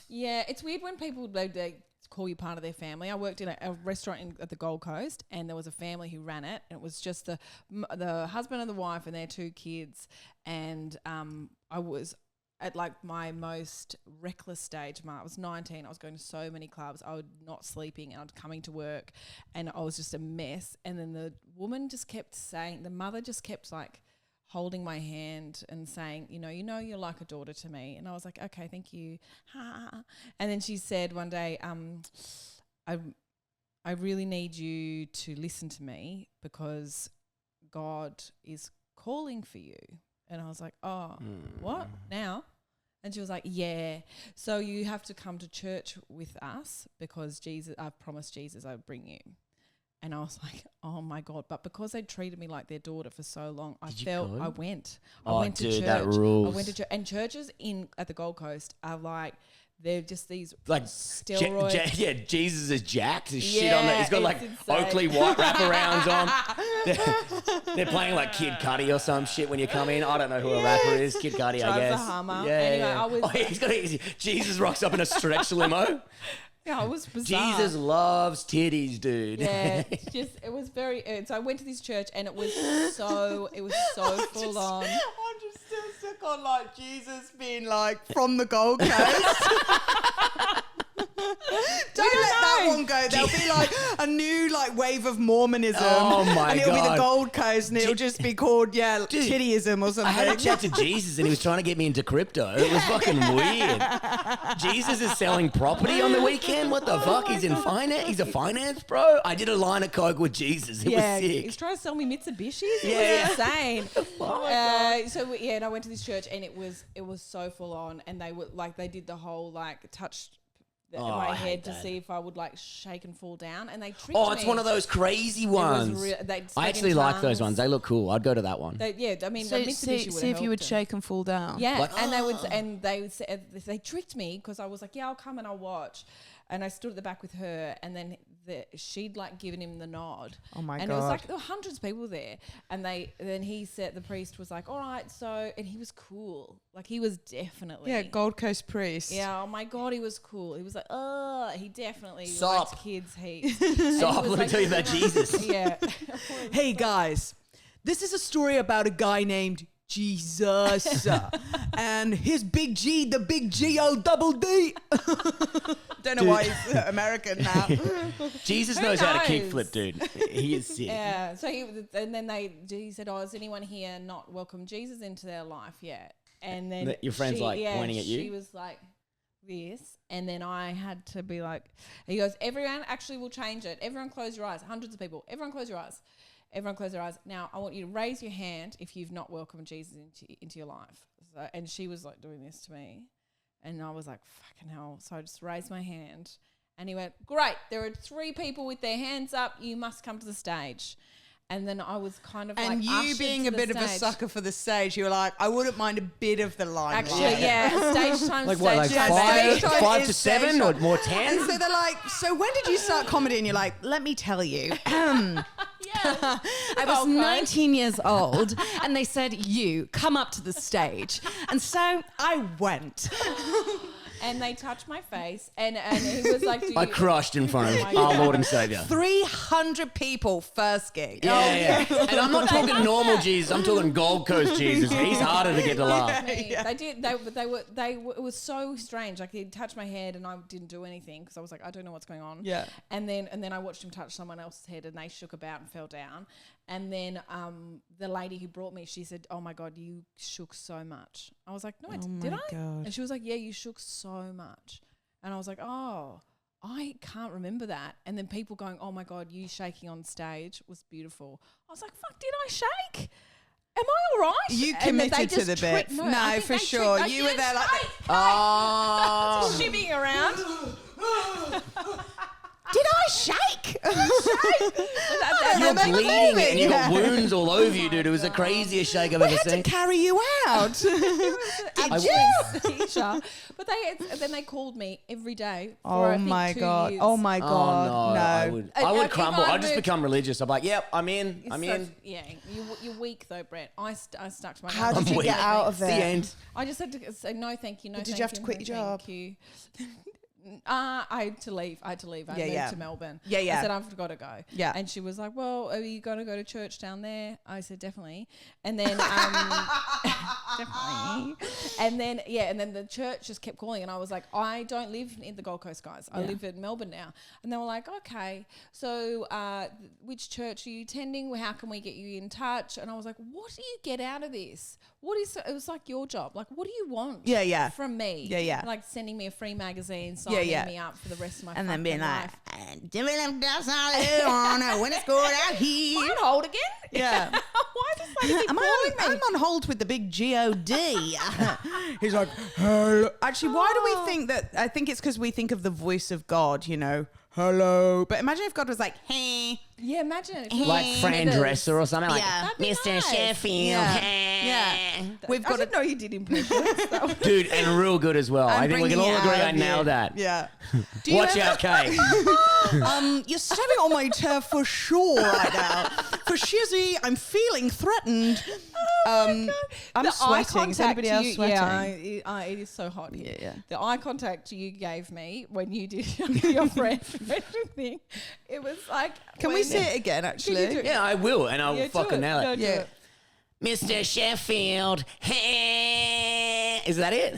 Yeah, it's weird when people they call you part of their family. I worked in a restaurant at the Gold Coast, and there was a family who ran it. And it was just the husband and the wife and their 2 kids. And I was at like my most reckless stage. I was 19. I was going to so many clubs. I was not sleeping, and I was coming to work, and I was just a mess. And then the woman just kept saying, the mother just kept like holding my hand and saying, you know, you're like a daughter to me. And I was like, okay, thank you. And then she said one day, I really need you to listen to me because God is calling for you. And I was like, oh, what now? And she was like, yeah, so you have to come to church with us because I've promised Jesus I'd bring you. And I was like, oh my God. But because they treated me like their daughter for so long, I went. I went to church. That rules. I went to church. And churches at the Gold Coast are like, they're just these like steroids. Jesus is jacked as shit on that. He's got like insane. Oakley white wraparounds on. They're playing like Kid Cudi or some shit when you come in. I don't know who a rapper is. Kid Cudi, I Drives guess. a Hummer. Yeah, Anyway, he's got Jesus rocks up in a stretch limo. Yeah, it was bizarre. Jesus loves titties, dude. Yeah, it was very. So I went to this church and it was so full on. I'm just still stuck on like Jesus being like from the Gold Coast. Don't let that one go. There'll be like a new like wave of Mormonism. Oh my And it'll be the God. Gold Coast, and it'll just be called tittyism or something. I had a chat to Jesus and he was trying to get me into crypto. It was fucking weird. Jesus is selling property on the weekend? What the fuck? He's in finance? He's a finance bro? I did a line of coke with Jesus. It was sick. He's trying to sell me Mitsubishis. Yeah. It was insane. And I went to this church and it was so full on, and they were like, they did the whole like touched my I head hate to that. see if I would like shake and fall down, and they tricked me. Oh, it's one of those crazy ones. I actually like those ones. They look cool. I'd go to that one. I mean, So the Mitsubishi see if you would shake and fall down. Yeah, Like, and they tricked me because I was like, yeah, I'll come and I'll watch. And I stood at the back with her, and then she'd like given him the nod. Oh my and God. it was like there were hundreds of people there, and then the priest was like, all right, so, and he was cool, like he was definitely Gold Coast priest. Yeah, oh my God, he was cool. He was like, he definitely Stop. liked kids heaps. Stop, let me tell you about Jesus. Yeah. Hey guys, this is a story about a guy named Jesus and his big G, the big G-O-double-D. Don't know why he's American now. Jesus knows how to knows? kickflip, dude. He is sick. Yeah. So he said, "Oh, has anyone here not welcomed Jesus into their life yet?" And then Your friend's like pointing at you? She was like this, and then I had to be like, he goes, "Everyone actually will change it. Everyone close your eyes. Hundreds of people. Everyone close your eyes. Everyone close their eyes. Now, I want you to raise your hand if you've not welcomed Jesus into your life." So, and she was like doing this to me, and I was like, fucking hell. So I just raised my hand, and he went, "Great, there are 3 people with their hands up. You must come to the stage." And then I was kind of And like, you ushered being to a the bit of a stage. sucker for the stage, you were like, I wouldn't mind a bit of the limelight. Actually, yeah, stage time. Like what, like stage time. stage time 5 is to stage 7 or time. more And 10? so they're like, so when did you start comedy? And you're like, let me tell you. I was 19 years old, and they said, you come up to the stage. And so I went. And they touched my face, and he was like, I crushed in front of my our God. Lord and Savior. 300 people first gig. Yeah. And I'm not talking normal Jesus. I'm talking Gold Coast Jesus. He's harder to get to laugh. They did. They were. It was so strange. Like he touched my head, and I didn't do anything because I was like, I don't know what's going on. Yeah. And then I watched him touch someone else's head, and they shook about and fell down. And then the lady who brought me, she said, "Oh my God, you shook so much." I was like, "No, did I?" God. And she was like, "Yeah, you shook so much." And I was like, "Oh, I can't remember that." And then people going, "Oh my God, you shaking on stage was beautiful." I was like, "Fuck, did I shake?" Am I all right? You And that they committed to just the bit. tripped- No, I think for they sure. tripped- You were there like Hey, Oh. just shimmying around. Did I shake? You're They're bleeding moving, and you got yeah. wounds all over you, dude. It was the craziest shake I've We ever had to seen. carry you out. Did you? Teacher. But then they called me every day for, Oh I think, my 2 God. years. Oh my Oh God. no, I No. would If crumble. I I'd just moved- become religious. I'm like, yep, I'm in. It's I'm such- in. Yeah, you're weak though, Brett. I stuck to my How guns. did you weak. get out of The it? end. I just had to say no, thank you, no. Did thank you have to you, quit no, your job? Thank you. I had to leave. I moved Yeah. to Melbourne. Yeah, yeah. I said I've got to go. Yeah. And she was like, "Well, are you going to go to church down there?" I said, "Definitely." And then definitely. And then the church just kept calling, and I was like, "I don't live in the Gold Coast, guys. I live in Melbourne now." And they were like, "Okay, so which church are you attending? How can we get you in touch?" And I was like, "What do you get out of this? What is it was like your job? Like, what do you want? Yeah, yeah. From me? Yeah, yeah. Like sending me a free magazine, signing yeah. me up for the rest of my And then being like, life. "Jimmy, that's all I wanna when it's good out here." On hold again? Yeah. Why does lady keep I'm calling me? on hold with the big G-O-D. He's like, hello. Actually, why do we think that? I think it's because we think of the voice of God, you know, hello. But imagine if God was like, hey. Yeah, imagine it. Like Fran Dresser or something. Like, Yeah. That'd be Mr. nice. Sheffield. Yeah. We've I got didn't know you did impressions. That was- Dude, and real good as well. I think we can all agree I nailed that. Yeah. Watch out, Kay. You're stepping on my turf for sure right now. For Shizzy, I'm feeling threatened. I'm The eye sweating. Is contact anybody else you- sweating? Yeah, it is so hot here. Yeah. The eye contact you gave me when you did your friend thing, it was like. Can we see it again, Can you actually? do it? Yeah, I will, and I'll Yeah, do fucking nail No, it. do Yeah. it. Mr. Sheffield. Is that it?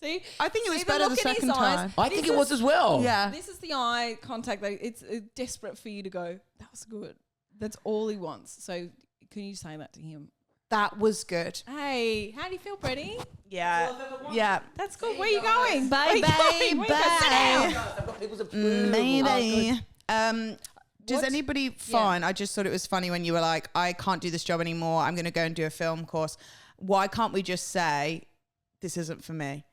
See, I think it was See better the look in his second eyes? time. I think it was as well. Yeah. This is the eye contact. That it's desperate for you to go. That was good. That's all he wants. So can you say that to him? That was good. Hey, how do you feel, Bretty? Yeah. Yeah. That's good. Where are you going? Bye, Where you bye, going? Where you going? Sit down. I've got people's approval. Maybe. Does What? anybody find? I just thought it was funny when you were like, I can't do this job anymore. I'm going to go and do a film course. Why can't we just say, this isn't for me?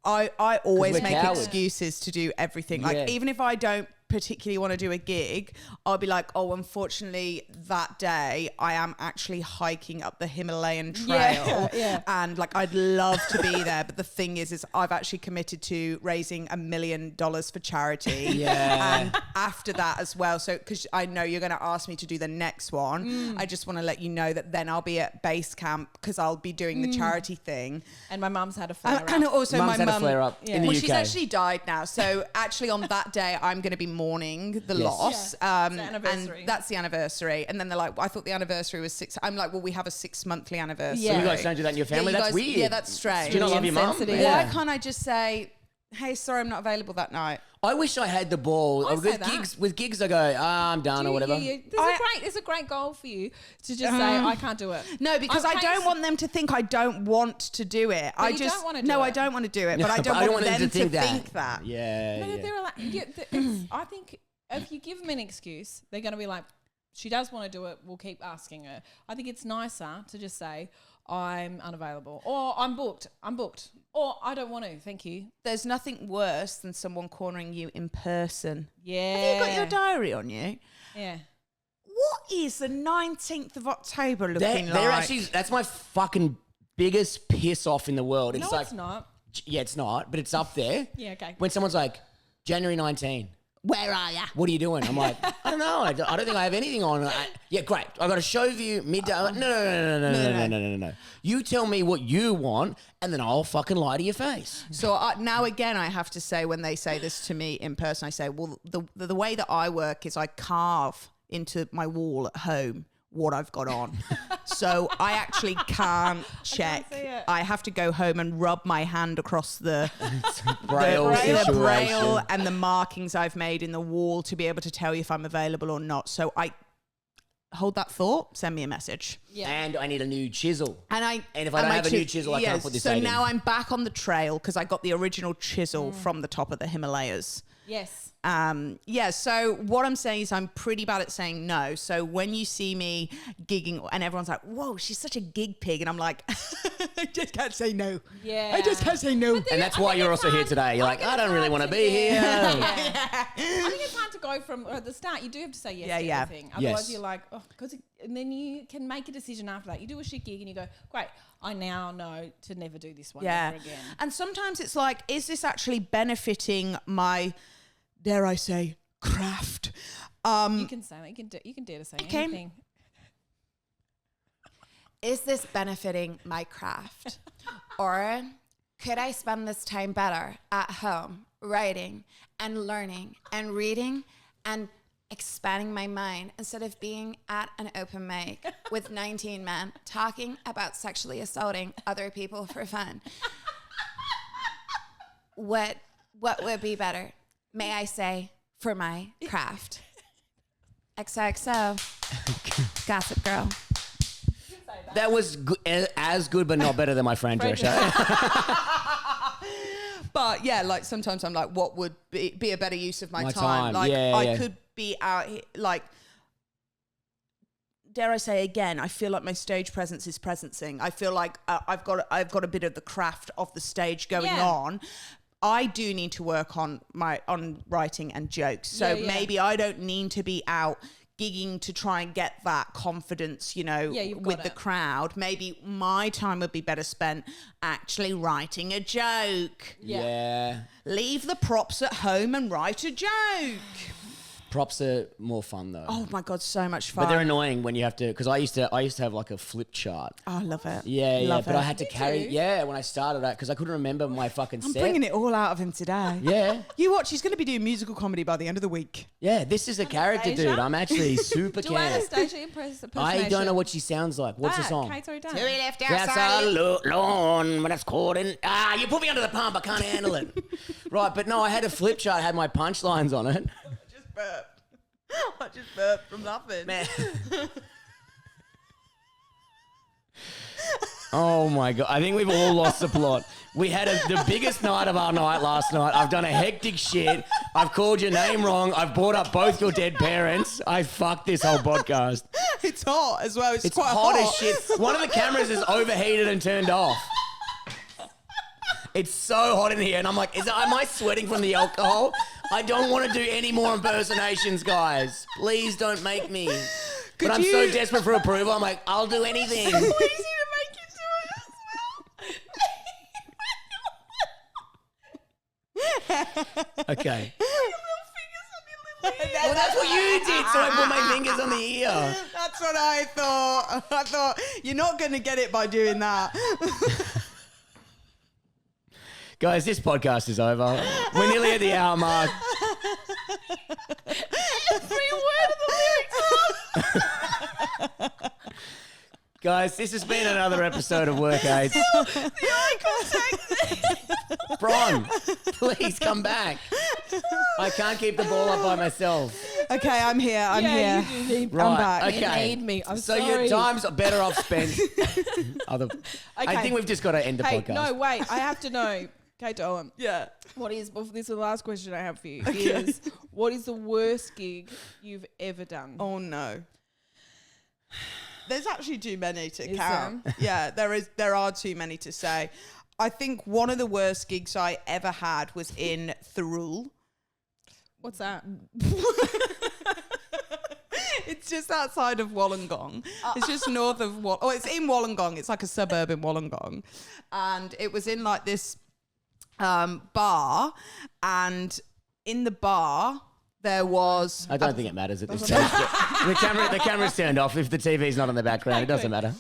I always we're make cowards. excuses to do everything. Like, Yeah. even if I don't particularly want to do a gig, I'll be like, oh, unfortunately, that day I am actually hiking up the Himalayan trail. Yeah. And like, I'd love to be there. But the thing is I've actually committed to raising $1 million for charity. Yeah. And after that as well. So, because I know you're going to ask me to do the next one, I just want to let you know that then I'll be at base camp because I'll be doing the charity thing. And my mum's had a flare And up. also Mum's my had a mum, flare up in the well, UK. she's actually died now. So actually on that day, I'm going to be mourning the loss. Yeah. It's the anniversary. And that's the anniversary. And then they're like, well, I thought the anniversary was 6. I'm like, well, we have a 6-monthly anniversary. Yeah. So you guys don't do that in your family? you That's guys- weird. Yeah, that's strange. Do you not love your mum? Insensitive. Yeah. Why can't I just say, hey, sorry, I'm not available that night? I wish I had the ball. I say With that. gigs, I go, I'm done or whatever. There's a great goal for you to just say, I can't do it. No, because I don't want them to think I don't want to do it. I you just don't wanna do no, it. I don't want to do it, but I But don't want them to think think that. Yeah. No, yeah. they're like, I think if you give them an excuse, they're going to be like, she does want to do it. We'll keep asking her. I think it's nicer to just say, I'm unavailable, or I'm booked, or I don't want to. Thank you. There's nothing worse than someone cornering you in person. Yeah. Have you got your diary on you? Yeah. What is the 19th of October looking They're like? actually, that's my fucking biggest piss off in the world. It's No, like, it's not. yeah, it's not, but it's up there. Yeah, okay. When someone's like, January 19, Where are ya? what are you doing? I'm like, I don't know. I don't think I have anything on. Yeah, great. I got to show you midday. I'm like, no. You tell me what you want, and then I'll fucking lie to your face. So now again, I have to say when they say this to me in person, I say, well, the way that I work is I carve into my wall at home what I've got on. So I actually can't check. see it. I have to go home and rub my hand across the Braille the situation. braille and the markings I've made in the wall to be able to tell you if I'm available or not. So I hold that thought, send me a message. Yeah. And I need a new chisel. And if I don't my have a new chisel, I can't put this So date now in. I'm back on the trail because I got the original chisel from the top of the Himalayas. Yes. So what I'm saying is I'm pretty bad at saying no. So when you see me gigging and everyone's like, whoa, she's such a gig pig. And I'm like, I just can't say no. Yeah. I just can't say no. And that's why you're also here today. You're like, I don't really want to be here. I think it's hard to go from at the start. You do have to say yes to everything. Otherwise, Yes. you're like, oh, and then you can make a decision after that. You do a shit gig and you go, great, I now know to never do this one ever again. And sometimes it's like, is this actually benefiting my, dare I say, craft? You can say that. You can dare to say anything. Is this benefiting my craft? Or could I spend this time better at home, writing and learning and reading and expanding my mind instead of being at an open mic with 19 men talking about sexually assaulting other people for fun? What would be better? May I say, for my craft? XOXO. Gossip Girl. That was as good, but not better than my friend Josh. But yeah, like sometimes I'm like, what would be a better use of my time. Like Yeah, I could be out here, like, dare I say again, I feel like my stage presence is presencing. I feel like I've got a bit of the craft of the stage going on. I do need to work on writing and jokes. So maybe I don't need to be out gigging to try and get that confidence, with the crowd. Maybe my time would be better spent actually writing a joke. Yeah. Leave the props at home and write a joke. Props are more fun though. Oh my God, so much fun. But they're annoying when you have to, because I used to have like a flip chart. Oh, I love it. Yeah, but it. I had to carry. Yeah, when I started that, because I couldn't remember my fucking I'm set. bringing it all out of him today. Yeah. You watch, he's going to be doing musical comedy by the end of the week. Yeah, this is a character, Anastasia? dude. I'm actually super Do camp. Anastasia impersonation? I don't know what she sounds like. What's the song? Kate's already done. We left That's a lawn when it's caught in. You put me under the pump. I can't handle it. Right, but no, I had a flip chart. Had my punchlines on it. Just burp. I just burped from laughing. Man. Oh my God. I think we've all lost the plot. We had the biggest night of our night last night. I've done a hectic shit. I've called your name wrong. I've brought up both your dead parents. I fucked this whole podcast. It's hot as well. It's quite hot as shit. One of the cameras is overheated and turned off. It's so hot in here, and I'm like, am I sweating from the alcohol? I don't want to do any more impersonations, guys. Please don't make me. But I'm so desperate for approval. I'm like, I'll do anything. It's easy to make you do it as well. Okay. Well, Well, that's what you did, so I put my fingers on the ear. That's what I thought. I thought, you're not going to get it by doing that. Guys, this podcast is over. We're nearly at the hour mark. Every word of the lyrics. Guys, this has been another episode of Work Aids. The eye contact. Bron, please come back. I can't keep the ball up by myself. Okay, I'm here. I'm here. You do need Right, I'm back. okay. You need me. I'm So sorry. your time's better off spent. I think we've just got to end the Hey, podcast. no, wait. I have to know. Kate Dolan. Yeah. This is the last question I have for you. Is what is the worst gig you've ever done? Oh no. There's actually too many to Is count. Yeah, there are too many to say. I think one of the worst gigs I ever had was in Thirul. What's that? It's just outside of Wollongong. It's just north of it's in Wollongong. It's like a suburb in Wollongong. And it was in like this bar, and in the bar there was I don't think it matters at this stage. The camera's turned off. If the TV's not in the background, it doesn't matter.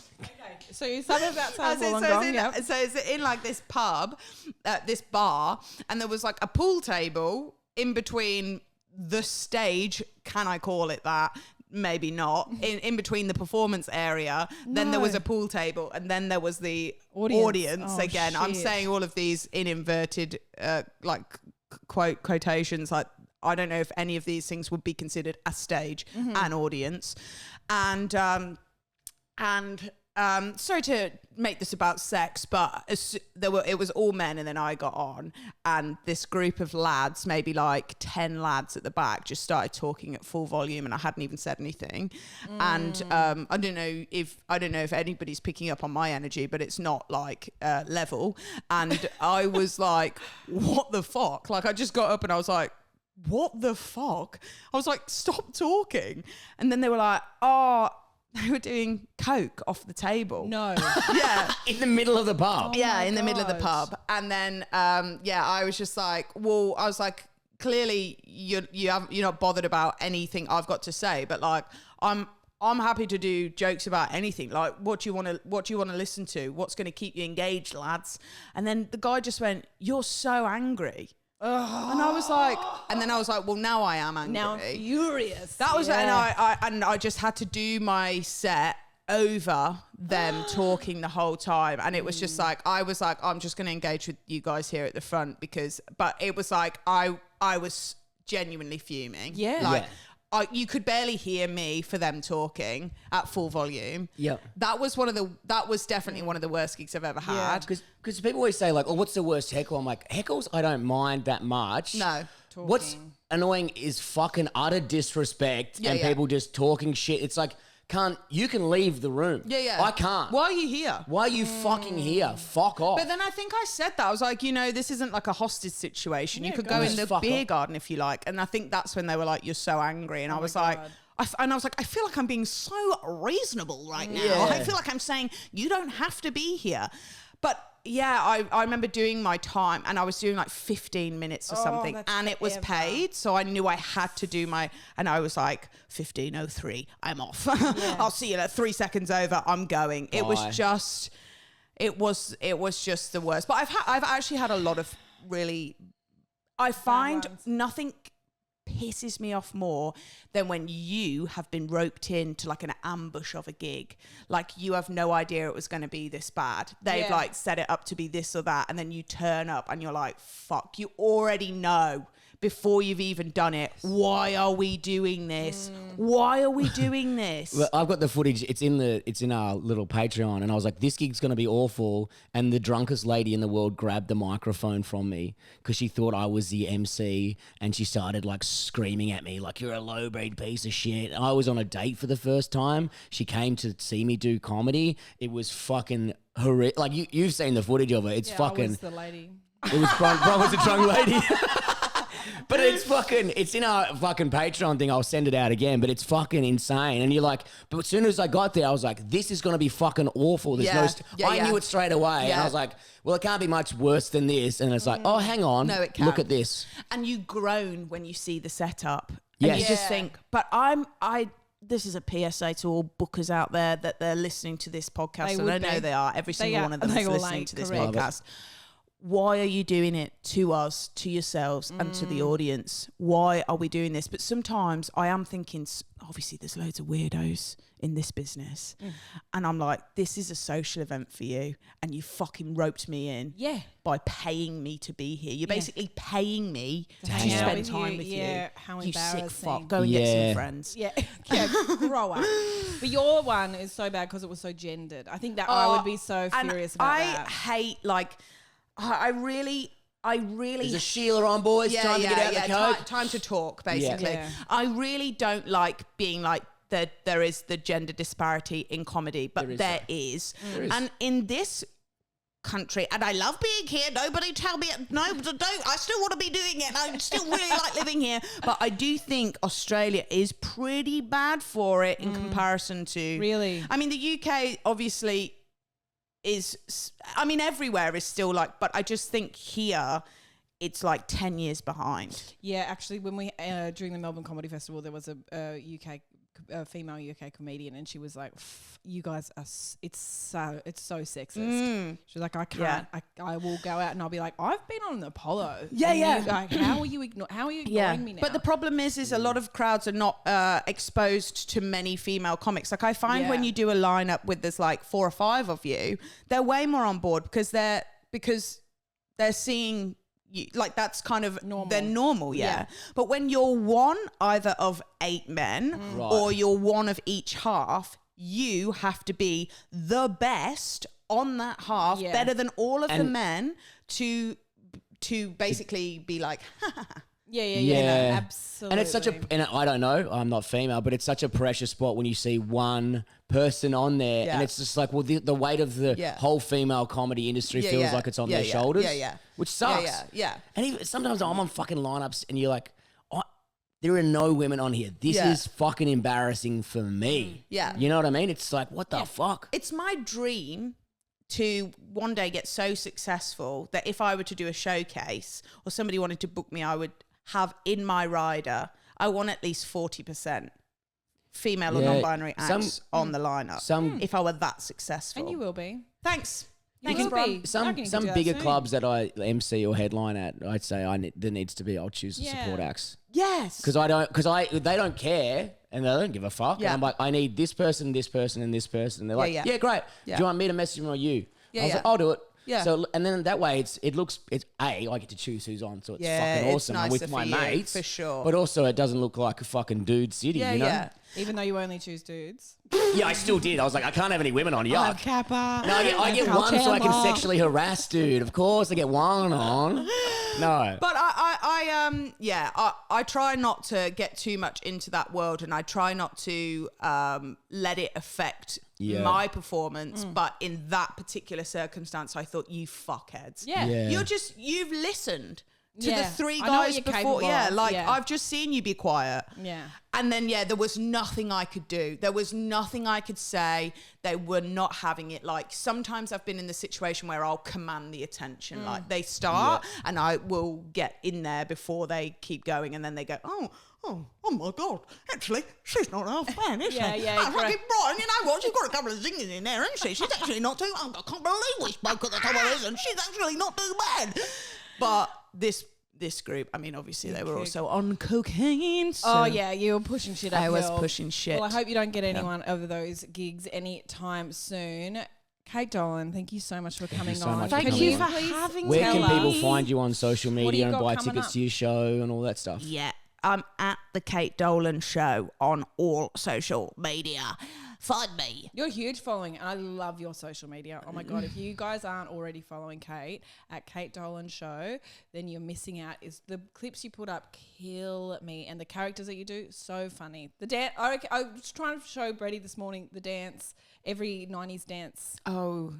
So you suburb outside So Wollongong, it's in like this pub, this bar, and there was like a pool table in between the stage. Can I call it that? Maybe not. In between the performance area, then there was a pool table, and then there was the audience Oh, again. I'm shit. saying all of these in inverted quotations. Like, I don't know if any of these things would be considered a stage, an audience, and sorry to make this about sex, but it was all men, and then I got on, and this group of lads, maybe like 10 lads at the back, just started talking at full volume, and I hadn't even said anything. And I don't know if anybody's picking up on my energy, but it's not like level. And I was like, what the fuck? Like, I just got up and I was like, what the fuck? I was like, stop talking. And then they were like, oh, they were doing coke off the table. No. Yeah. In the middle of the pub. Oh Yeah, my in the middle of the God. pub. And then, I was just like, well, I was like, clearly you're not bothered about anything I've got to say, but like, I'm happy to do jokes about anything. Like, what do you want to listen to? What's going to keep you engaged, lads? And then the guy just went, you're so angry. And I was like, well, now I am angry. Now I'm furious. That was, and I just had to do my set over them talking the whole time, and it was just like, I was like, I'm just going to engage with you guys here at the front but it was like I was genuinely fuming. Yeah. Like, Yeah. you could barely hear me for them talking at full volume. Yeah. That was definitely one of the worst gigs I've ever had. Because people always say like, oh, what's the worst heckle? I'm like, heckles I don't mind that much. No. What's annoying is fucking utter disrespect and yeah. people just talking shit. It's like, you can leave the room. Yeah. I can't. Why are you here? Why are you fucking here? Fuck off. But then I think I said that. I was like, this isn't like a hostage situation. You could go in the Just fuck beer off. garden if you like. And I think that's when they were like, you're so angry. And I was like, I feel like I'm being so reasonable right now. Yeah. I feel like I'm saying, you don't have to be here. But yeah, I remember doing my time, and I was doing like 15 minutes or something, that's and it was forever. paid. So I knew I had to do and I was like, 15:03, I'm off. I'll see you 3 seconds over, I'm going. It was Bye. just, it was just the worst. But I've actually had a lot of really, I find ones. nothing pisses me off more than when you have been roped into like an ambush of a gig. Like, you have no idea it was going to be this bad. They've Yeah. like set it up to be this or that, and then you turn up and you're like, fuck, you already know before you've even done it, why are we doing this? Why are we doing this? Well, I've got the footage. It's in our little Patreon, and I was like, "This gig's gonna be awful." And the drunkest lady in the world grabbed the microphone from me because she thought I was the MC, and she started like screaming at me, like, "You're a low-grade piece of shit." I was on a date for the first time. She came to see me do comedy. It was fucking horrific. Like, you've seen the footage of it. It's I fucking. was the lady. It was Bron was a drunk lady. But it's in our fucking Patreon thing. I'll send it out again, but it's fucking insane. And you're like, but as soon as I got there, I was like, this is going to be fucking awful. There's I knew it straight away. And Yeah. I was like, well, it can't be much worse than this. And it's like, oh, hang on. No, it can't. Look at this. And you groan when you see the setup. Yes. And you just Yeah. think, but this is a PSA to all bookers out there that they're listening to this podcast. They and would I know be. they are. Every single are. one of them They is all listening ain't, to this correct. podcast. Why are you doing it to us, to yourselves, and to the audience? Why are we doing this? But sometimes I am thinking, obviously there's loads of weirdos in this business. And I'm like, this is a social event for you, and you fucking roped me in Yeah. by paying me to be here. You're basically paying me to hang out spend with time you. with Yeah, you. how you sick embarrassing. fuck. Go and get Yeah. some friends. Yeah, grow up. But your one is so bad because it was so gendered. I think that I would be so And furious about I that. hate, like, I really There's a Sheila on, boys. Time to get out the coke. Time to talk, basically. Yeah. I really don't like being like that. There is the gender disparity in comedy, but there is. And in this country, and I love being here. Nobody tell me no. Don't. I still want to be doing it. And I still really like living here, but I do think Australia is pretty bad for it in comparison to. Really? I mean, the UK obviously is, I mean, everywhere is still like, but I just think here it's like 10 years behind. Yeah, actually, when we during the Melbourne Comedy Festival, there was a female UK comedian, and she was like, "You guys are, it's so sexist." She was like, "I can't. I will go out and I'll be like, I've been on the Apollo. Yeah, and yeah. you're like, how are you ignoring me now?" But the problem is a lot of crowds are not exposed to many female comics. Like, I find when you do a lineup with there's like 4 or 5 of you, they're way more on board because they're seeing you, like, that's kind of Normal. they're normal, yeah. But when you're one either of 8 men or you're one of each half, you have to be the best on that half, Yeah. better than all of the And- men to basically be like, Yeah. Absolutely. And it's such and I don't know, I'm not female, but it's such a pressure spot when you see one person on there, Yeah. and it's just like, well, the weight of the Yeah. whole female comedy industry Yeah, feels yeah. like it's on Yeah, their yeah. shoulders, Yeah, yeah. which sucks. Yeah. And even, sometimes I'm on fucking lineups, and you're like, oh, there are no women on here. This Yeah. is fucking embarrassing for me. Yeah. You know what I mean? It's like, what the fuck? It's my dream to one day get so successful that if I were to do a showcase or somebody wanted to book me, I would have in my rider, I want at least 40% female or Yeah, non-binary some- acts on the lineup. If I were that successful. And you will be. Thanks. You Thanks, will Bron. be. I reckon Some you can do that bigger soon. clubs that I MC or headline at, I'd say there needs to be. I'll choose the support Yeah. acts Yes. because they don't care and they don't give a fuck. Yeah. And I'm like, I need this person, this person, and this person. And they're like, yeah. yeah, great. Yeah. Do you want me to message them or you? Yeah, I was yeah. like, I'll do it. Yeah. So and then that way it's I get to choose who's on, so it's Yeah, fucking it's awesome. I'm nicer with my for you, mates for sure. But also it doesn't look like a fucking dude city. Yeah, you know? yeah. Even though you only choose dudes. Yeah, I still did. I was like, I can't have any women on. Yuck. Kappa. No, I get one so I can sexually harass dude. Of course, I get one on. No. But I try not to get too much into that world, and I try not to let it affect Yeah. my performance. But in that particular circumstance, I thought, you fuckheads. Yeah. Yeah. You've listened to Yeah. the three I know what guys you're before. capable Yeah, of. like Yeah. I've just seen you be quiet. Yeah. And then, there was nothing I could do. There was nothing I could say. They were not having it. Like, sometimes I've been in the situation where I'll command the attention. Like, they start and I will get in there before they keep going. And then they go, oh my God. Actually, she's not half bad, is Yeah, she? yeah, Oh, fucking correct. Bron, you know what? She's got a couple of zingers in there, hasn't she? She's actually not too... I can't believe we spoke at the top of this, and she's actually not too bad. But this group, I mean, obviously they were also on cocaine. So Oh yeah, you were pushing shit uphill. I was pushing shit. Well, I hope you don't get anyone of those gigs anytime soon. Kate Dolan, thank you so much for coming so on. much for Could coming you on. please having Where tell can us- people find you on social What do you media and got buy coming tickets up? to your show and all that stuff? Yeah, I'm at the Kate Dolan Show on all social media. Find me. You're a huge following, and I love your social media. Oh my God, if you guys aren't already following Kate at Kate Dolan Show, then you're missing out. Is the clips you put up kill me, and the characters that you do, so funny. The dance, I was trying to show Bretty this morning the dance, every 90s dance Oh,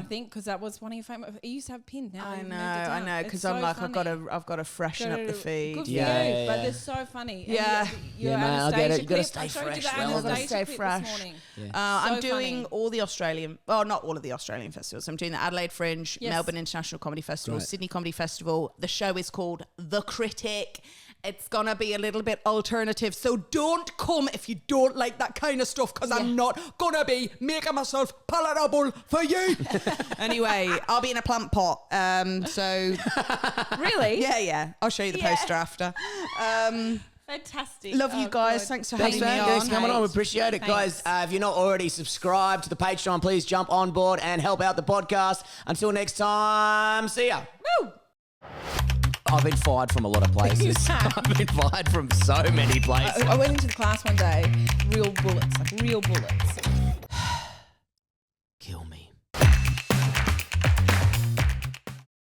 thing, because that was one of your famous. You used to have pinned. Now I you've know, moved it down. It's because so I'm like, funny. I've got to freshen up the feed. Good for Yeah, you, yeah, but yeah. they're so funny. And Yeah. your Yeah, man, I get it. Anastasia You gotta clip, stay I showed you fresh, the man. Anastasia Stay clip fresh. this morning. I'm So doing funny. all the Australian, well, not all of the Australian festivals. I'm doing the Adelaide Fringe, Yes. Melbourne International Comedy Festival, Great. Sydney Comedy Festival. The show is called The Critic. It's going to be a little bit alternative. So don't come if you don't like that kind of stuff, because I'm not going to be making myself palatable for you. Anyway, I'll be in a plant pot. So, Really? yeah. I'll show you the poster after. Fantastic. Love you Oh, guys. God. Thanks for Thanks, having me man. on. Thanks for coming on. We appreciate it, Thanks. guys. If you're not already subscribed to the Patreon, please jump on board and help out the podcast. Until next time, see ya. Woo! I've been fired from a lot of places. I've been fired from so many places. I went into the class one day, real bullets, like real bullets.